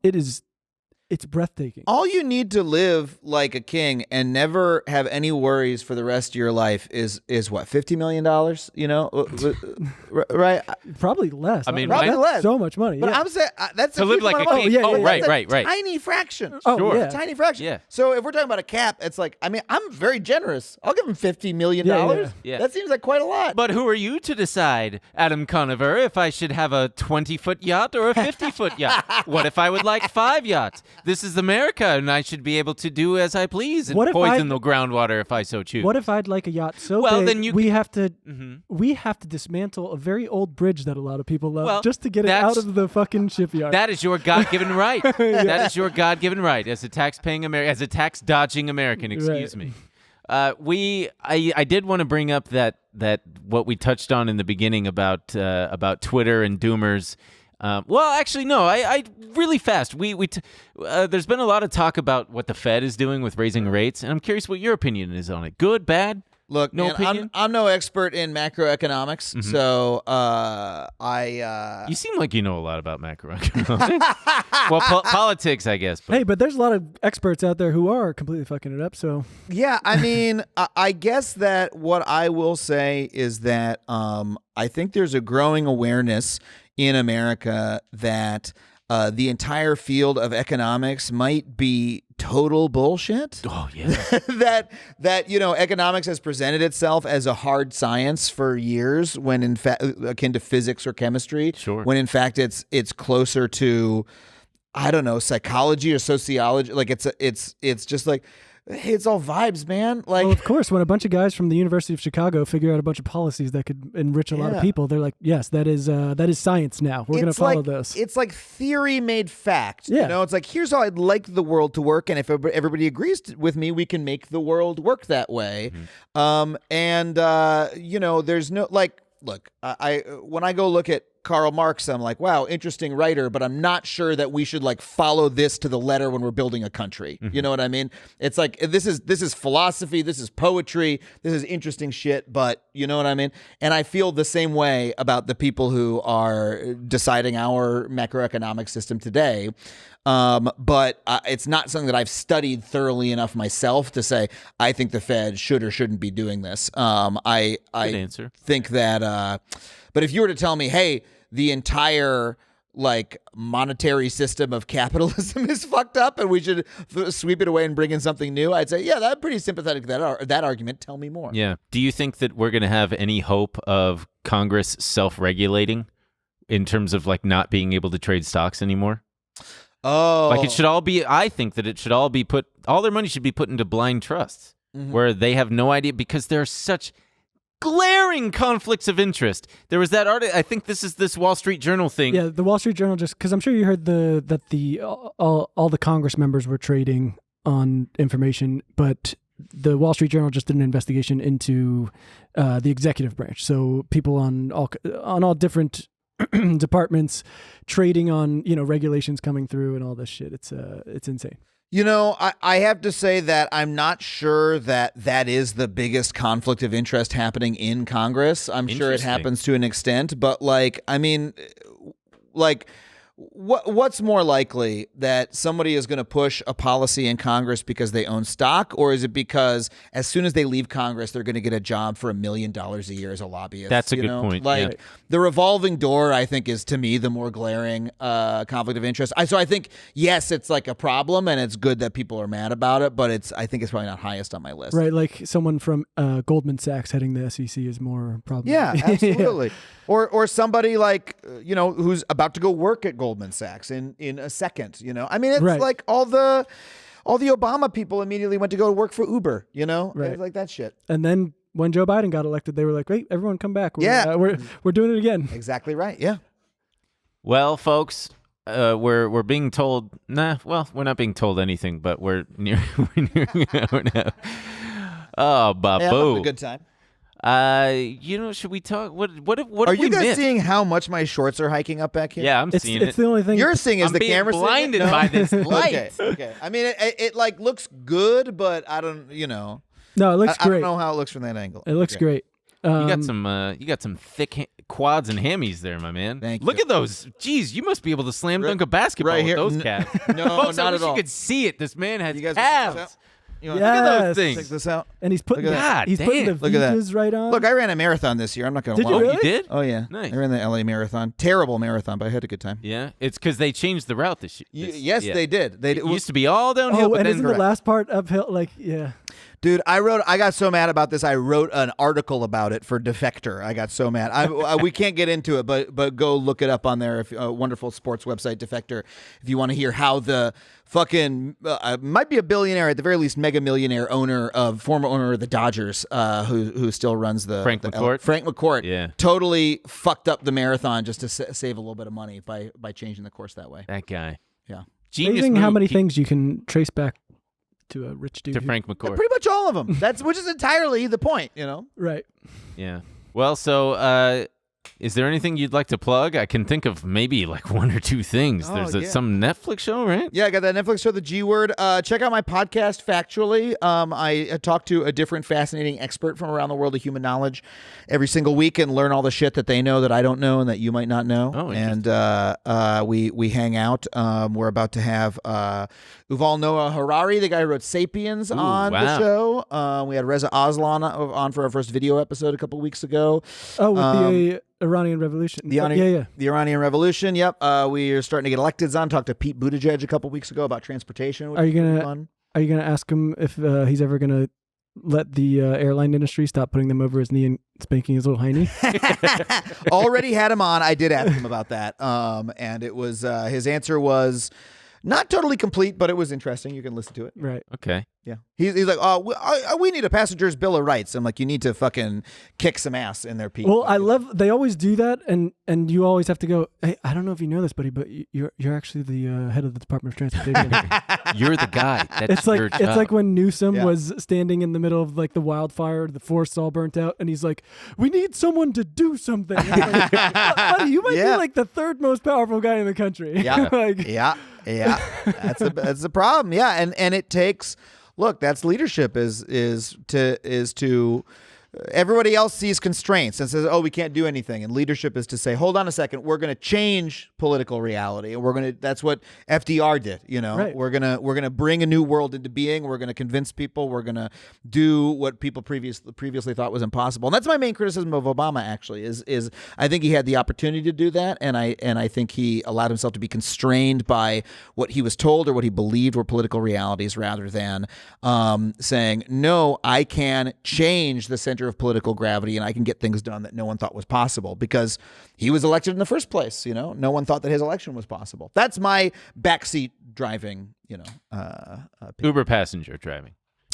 A: it's breathtaking.
D: All you need to live like a king and never have any worries for the rest of your life is what, $50 million? Right?
A: Probably less.
B: I mean,
D: probably less.
A: So much money.
D: But I'm saying that's
B: to live like a king. Right.
D: Tiny fraction.
A: Oh,
B: sure.
A: yeah.
D: Tiny fraction.
B: Yeah.
D: So if we're talking about a cap, it's like, I mean, I'm very generous. I'll give him $50 million.
B: Yeah.
D: That seems like quite a lot.
B: But who are you to decide, Adam Conover, if I should have a 20-foot yacht or a 50-foot yacht? What if I would like 5 yachts? this is America, and I should be able to do as I please and
A: What if
B: poison the groundwater if I so choose.
A: What if I'd like a yacht so
B: Well,
A: big,
B: then you
A: we
B: can-
A: have to
B: Mhm.
A: we have to dismantle a very old bridge that a lot of people love
B: Well,
A: just to get it out of the fucking shipyard.
B: That is your God-given right. That is your God-given right as a tax-paying American, as a tax-dodging American. Excuse me. I did want to bring up that what we touched on in the beginning about Twitter and doomers. Well, actually, no. I really fast. There's been a lot of talk about what the Fed is doing with raising rates, and I'm curious what your opinion is on it. Good, bad?
D: Look,
B: No
D: man,
B: opinion?
D: I'm no expert in macroeconomics, so
B: You seem like you know a lot about macroeconomics. Well, politics, I guess. But
A: Hey, but there's a lot of experts out there who are completely fucking it up. So
D: yeah, I mean, I guess that what I will say is that I think there's a growing awareness in America that the entire field of economics might be total bullshit.
B: oh yeah,
D: that economics has presented itself as a hard science for years, when in fact akin to physics or chemistry.
B: Sure.
D: When in fact it's closer to, I don't know, psychology or sociology. Like it's just like, hey, it's all vibes, man. Like,
A: well, of course, when a bunch of guys from the University of Chicago figure out a bunch of policies that could enrich a lot of
D: Yeah.
A: people, they're like, yes, that is science now. We're going to
D: it's
A: follow
D: like,
A: this.
D: It's like theory made fact.
A: Yeah.
D: It's like, here's how I'd like the world to work, and if everybody agrees with me, we can make the world work that way. There's no, like, look, I when I go look at Karl Marx, I'm like, wow, interesting writer, but I'm not sure that we should like follow this to the letter when we're building a country. You know what I mean? It's like, this is philosophy, this is poetry, this is interesting shit, but you know what I mean? And I feel the same way about the people who are deciding our macroeconomic system today. But it's not something that I've studied thoroughly enough myself to say I think the Fed should or shouldn't be doing this. I
B: good answer.
D: think that, but if you were to tell me, hey, the entire like monetary system of capitalism is fucked up and we should sweep it away and bring in something new, I'd say, yeah, I'm pretty sympathetic to that argument. Tell me more.
B: Yeah. Do you think that we're going to have any hope of Congress self-regulating in terms of like not being able to trade stocks anymore?
D: Oh,
B: Like it should all be, I think that it should all be all their money should be put into blind trusts where they have no idea, because there are such glaring conflicts of interest. There was that article, I think this Wall Street Journal thing.
A: Yeah, the Wall Street Journal, just because I'm sure you heard that all the Congress members were trading on information, but the Wall Street Journal just did an investigation into the executive branch. So people on all different departments trading on regulations coming through and all this shit. It's insane.
D: I have to say that I'm not sure that is the biggest conflict of interest happening in Congress. I'm sure it
B: Interesting.
D: happens to an extent, but like, I mean, like, what's more likely, that somebody is going to push a policy in Congress because they own stock, or is it because as soon as they leave Congress, they're going to get a job for $1 million a year as a lobbyist?
B: That's a good point,
D: Like
B: yeah.
D: the revolving door, I think, is to me the more glaring conflict of interest. So I think, yes, it's like a problem, and it's good that people are mad about it, but I think it's probably not highest on my list.
A: Right, like someone from Goldman Sachs heading the SEC is more problematic.
D: Yeah, absolutely. Or somebody like who's about to go work at Goldman Sachs in a second. I mean, it's
A: Right.
D: like all the Obama people immediately went to go work for Uber.
A: Right.
D: It's like that shit.
A: And then when Joe Biden got elected, they were like, "Wait, everyone, come back! We're doing it again."
D: Exactly right. Yeah.
B: Well, folks, we're being told. Well, we're not being told anything, but we're near. We're now. Oh,
D: Hey, I'm having a
B: baboo.
D: good time.
B: Should we talk? What
D: Are
B: have
D: you
B: we
D: guys
B: missed?
D: seeing how much my shorts are hiking up back here?
B: Yeah, I'm
A: It's
B: seeing
A: it's
B: it.
A: the only thing.
D: You're seeing, is
B: I'm
D: the
B: being
D: camera seeing it?
B: blinded
D: No?
B: by this light.
D: Okay. I mean, it like looks good, but I don't.
A: no, it looks
D: I
A: great.
D: don't know how it looks from that angle.
A: It looks
D: Okay.
A: great.
B: You got some thick quads and hammies there, my man.
D: Thank
B: Look
D: you.
B: at those. Jeez, you must be able to slam dunk a basketball
D: right
B: with
D: here.
B: those calves.
D: No,
B: Folks, I
D: not
B: wish
D: at all.
B: you could see it. This man has
D: You guys wanna check this
B: calves.
D: out? You wanna
A: Yeah.
B: Look at those
A: Yes.
B: things.
D: check this out?
A: And he's putting
D: Look at
B: that.
A: he's putting the
B: Damn.
D: Look at that.
A: Visas right on.
D: Look, I ran a marathon this year. I'm not going to
A: Did
D: lie.
A: you really?
B: You did?
D: Oh yeah,
B: Nice.
D: I ran the LA marathon. Terrible marathon, but I had a good time.
B: Yeah, it's because they changed the route this year.
D: Yes,
B: yeah.
D: they did.
B: It used to be all downhill,
A: Oh,
B: but
A: and
B: then
A: isn't the last part uphill? Like, yeah.
D: Dude, I got so mad about this. I wrote an article about it for Defector. I got so mad. We can't get into it, but go look it up on there. Wonderful sports website, Defector, if you want to hear how the fucking might be a billionaire, at the very least mega millionaire former owner of the Dodgers, who still runs
B: Frank McCourt.
D: Frank McCourt,
B: Yeah.
D: totally fucked up the marathon just to save a little bit of money by changing the course that way.
B: That guy.
D: Yeah,
B: Genius
A: Amazing how
B: move.
A: many things you can trace back to a rich dude.
B: To Frank McCourt.
D: pretty much all of them. Which is entirely the point,
A: Right.
B: Yeah. Well, so is there anything you'd like to plug? I can think of maybe like one or two things.
D: Oh,
B: There's some Netflix show, right?
D: Yeah, I got that Netflix show, The G Word. Check out my podcast, Factually. I talk to a different fascinating expert from around the world of human knowledge every single week and learn all the shit that they know that I don't know and that you might not know.
B: Oh,
D: and we hang out. We're about to have Yuval Noah Harari, the guy who wrote *Sapiens*, on the show. We had Reza Aslan on for our first video episode a couple weeks ago.
A: Oh, with the Iranian Revolution.
D: The Iranian Revolution. Yep. We are starting to get electeds on. Talked to Pete Buttigieg a couple weeks ago about transportation. Which
A: Are you
D: is
A: gonna
D: fun.
A: Are you gonna ask him if he's ever gonna let the airline industry stop putting them over his knee and spanking his little hiney?
D: Already had him on. I did ask him about that. And it was his answer was not totally complete, but it was interesting. You can listen to it.
A: Right.
B: Okay.
D: Yeah. He's like, we need a passenger's bill of rights. I'm like, you need to fucking kick some ass in there, Pete.
A: Well, I love they always do that, and you always have to go. Hey, I don't know if you know this, buddy, but you're actually the head of the Department of Transportation.
B: You're the guy. That's
A: It's like
B: your
A: it's
B: job.
A: like when Newsom was standing in the middle of like the wildfire, the forest's all burnt out, and he's like, "We need someone to do something." And I'm like, buddy, you might be like the third most powerful guy in the country.
D: Yeah.
A: Like,
D: Yeah. That's the problem. Yeah. And it takes, look, that's leadership is to everybody else sees constraints and says, oh, we can't do anything. And leadership is to say, hold on a second, we're going to change political reality. And that's what FDR did.
A: Right.
D: We're going to bring a new world into being. We're going to convince people. We're going to do what people previously thought was impossible. And that's my main criticism of Obama, actually, is I think he had the opportunity to do that. And I think he allowed himself to be constrained by what he was told or what he believed were political realities rather than saying, no, I can change the center of political gravity and I can get things done that no one thought was possible, because he was elected in the first place. No one thought that his election was possible. That's my backseat driving,
B: Uber passenger driving.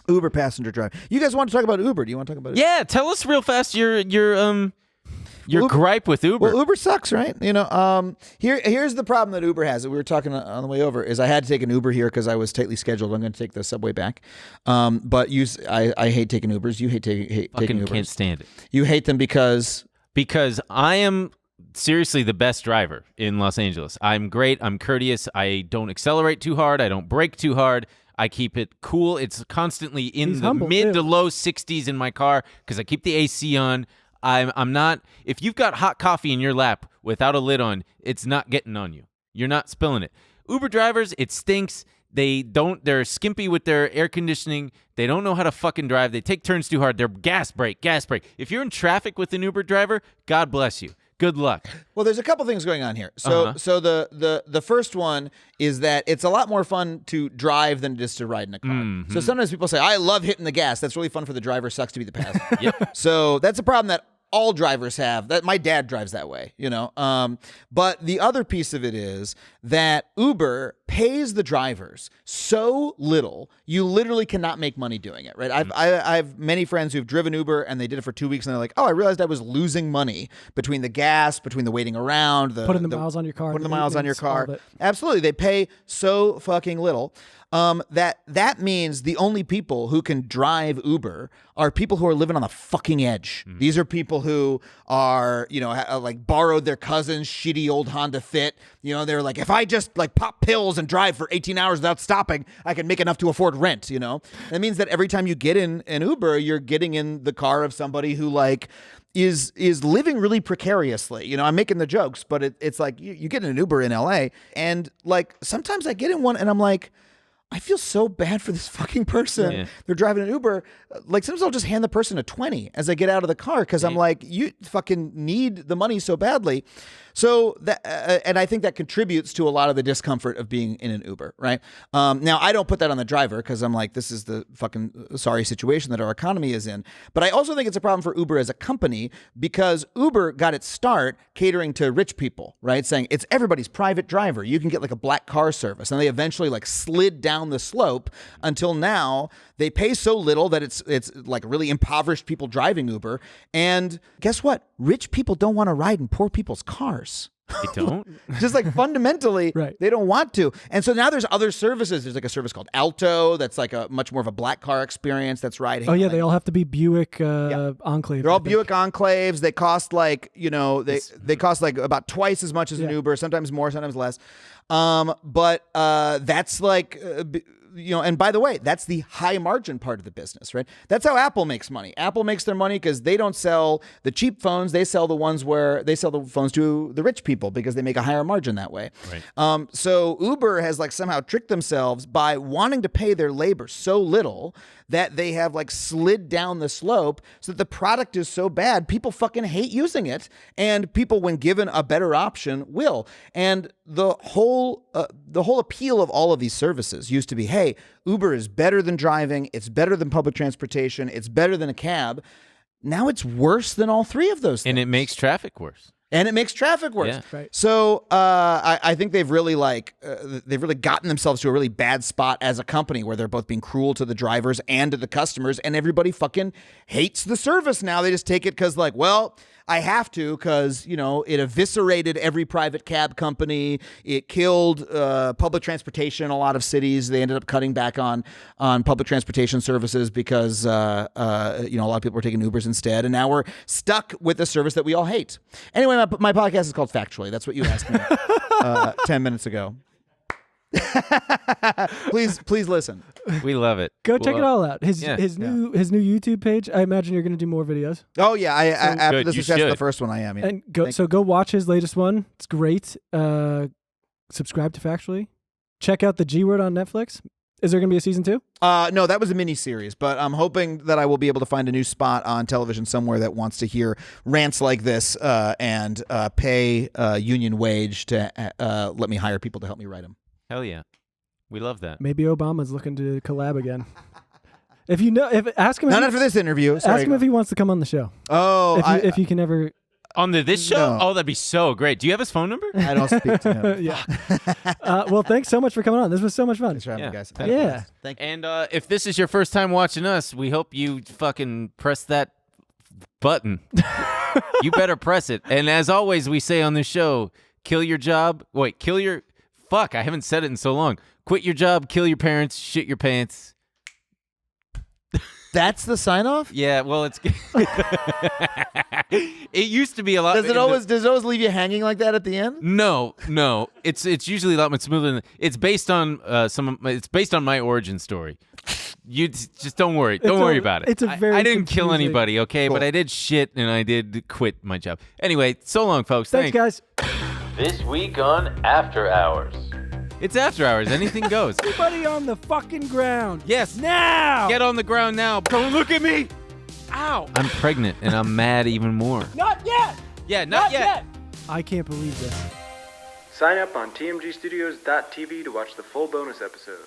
D: Uber passenger driving. You guys want to talk about Uber? Do you want to talk about it?
B: Yeah, tell us real fast your gripe with Uber.
D: Well, Uber sucks, right? Here's the problem that Uber has that we were talking on the way over is I had to take an Uber here because I was tightly scheduled. I'm going to take the subway back. But I hate taking Ubers. You hate taking Ubers.
B: Can't stand it.
D: You hate them because
B: I am seriously the best driver in Los Angeles. I'm great. I'm courteous. I don't accelerate too hard. I don't brake too hard. I keep it cool. It's constantly in
A: He's
B: the
A: humble,
B: mid
A: too.
B: to low 60s in my car because I keep the AC on. I'm not. If you've got hot coffee in your lap without a lid on, it's not getting on you. You're not spilling it. Uber drivers, it stinks. They're skimpy with their air conditioning. They don't know how to fucking drive. They take turns too hard. They're gas brake. If you're in traffic with an Uber driver, God bless you. Good luck.
D: Well, there's a couple things going on here. So the first one is that it's a lot more fun to drive than it is to ride in a car.
B: Mm-hmm.
D: So sometimes people say, I love hitting the gas. That's really fun for the driver. Sucks to be the passenger.
B: Yep.
D: So that's a problem that all drivers have. That my dad drives that way, But the other piece of it is that Uber pays the drivers so little, you literally cannot make money doing it, right? I have many friends who've driven Uber and they did it for 2 weeks and they're like, oh, I realized I was losing money between the gas, between the waiting around,
A: putting the miles on your car.
D: putting the miles on your car.
A: all that.
D: Absolutely, they pay so fucking little. That means the only people who can drive Uber are people who are living on the fucking edge. These are people who are, like borrowed their cousin's shitty old Honda Fit. They're like, if I just like pop pills and drive for 18 hours without stopping, I can make enough to afford rent. That means that every time you get in an Uber, you're getting in the car of somebody who like is living really precariously. I'm making the jokes, but it's like you get in an Uber in LA and like sometimes I get in one and I'm like, I feel so bad for this fucking person.
B: Yeah.
D: They're driving an Uber. Like sometimes I'll just hand the person a 20 as I get out of the car because I'm like, you fucking need the money so badly. So that, and I think that contributes to a lot of the discomfort of being in an Uber, right? Now, I don't put that on the driver because I'm like, this is the fucking sorry situation that our economy is in. But I also think it's a problem for Uber as a company because Uber got its start catering to rich people, right? Saying it's everybody's private driver. You can get like a black car service. And they eventually like slid down the slope until now they pay so little that it's like really impoverished people driving Uber. And guess what? Rich people don't want to ride in poor people's cars.
B: They don't?
D: Just like fundamentally,
A: Right.
D: they don't want to. And so now there's other services. There's like a service called Alto that's like a much more of a black car experience that's riding.
A: Oh yeah,
D: like,
A: they all have to be Buick Enclave.
D: they're all
A: I think.
D: Buick Enclaves. They cost like, they cost like about twice as much as an Uber, sometimes more, sometimes less. But that's like, and by the way, that's the high margin part of the business, right? That's how Apple makes money. Apple makes their money because they don't sell the cheap phones. They sell the ones where they sell the phones to the rich people because they make a higher margin that way.
B: Right.
D: So Uber has like somehow tricked themselves by wanting to pay their labor so little that they have like slid down the slope so that the product is so bad, people fucking hate using it. And people, when given a better option, will. And the whole appeal of all of these services used to be, hey, Uber is better than driving. It's better than public transportation. It's better than a cab. Now it's worse than all three of those things.
B: And it makes traffic worse.
D: And it makes traffic worse.
B: Yeah.
A: Right.
D: So I think they've really gotten themselves to a really bad spot as a company where they're both being cruel to the drivers and to the customers, and everybody fucking hates the service now. They just take it because like, well, I have to because, it eviscerated every private cab company. It killed public transportation in a lot of cities. They ended up cutting back on public transportation services because, a lot of people were taking Ubers instead. And now we're stuck with a service that we all hate. Anyway, my podcast is called Factually. That's what you asked me 10 minutes ago. Please listen.
B: We love it.
A: Go check it all out. His new YouTube page. I imagine you're going to do more videos.
D: Oh yeah, after
B: Good,
D: the
B: you
D: success of the
B: should.
D: first one, I am. Yeah.
A: And go watch his latest one. It's great. Subscribe to Factually. Check out the G Word on Netflix. Is there going to be a season 2?
D: No, that was a mini series, but I'm hoping that I will be able to find a new spot on television somewhere that wants to hear rants like this and pay union wage to let me hire people to help me write them.
B: Hell yeah. We love that.
A: Maybe Obama's looking to collab again. Ask him.
D: Not after this interview. Sorry.
A: Ask him if he wants to come on the show.
D: Oh,
A: if you can ever.
B: On this show?
D: No.
B: Oh, that'd be so great. Do you have his phone number?
D: I don't speak to him.
A: Yeah. Well, thanks so much for coming on. This was so much fun.
D: Thanks for having me, guys.
A: Yeah.
D: Thank you.
B: And if this is your first time watching us, we hope you fucking press that button. You better press it. And as always, we say on this show, kill your job. Wait, kill your... Fuck, I haven't said it in so long. Quit your job, kill your parents, shit your pants.
D: That's the sign off?
B: Yeah, well, it's... It used to be a lot...
D: Does it always leave you hanging like that at the end?
B: No. It's usually a lot more smoother than... It's based on it's based on my origin story. You just don't worry. Don't worry about it.
A: It's a very
B: I didn't kill
A: confusing-
B: anybody, okay?
D: Cool.
B: But I did shit and I did quit my job. Anyway, so long, folks.
A: Thanks, guys.
C: This week on After Hours.
B: It's after hours. Anything goes.
A: Everybody on the fucking ground.
B: Yes.
A: Now.
B: Get on the ground now. Don't look at me.
A: Ow.
B: I'm pregnant and I'm mad even more.
A: Not yet.
B: Yeah, not yet.
A: I can't believe this.
E: Sign up on tmgstudios.tv to watch the full bonus episode.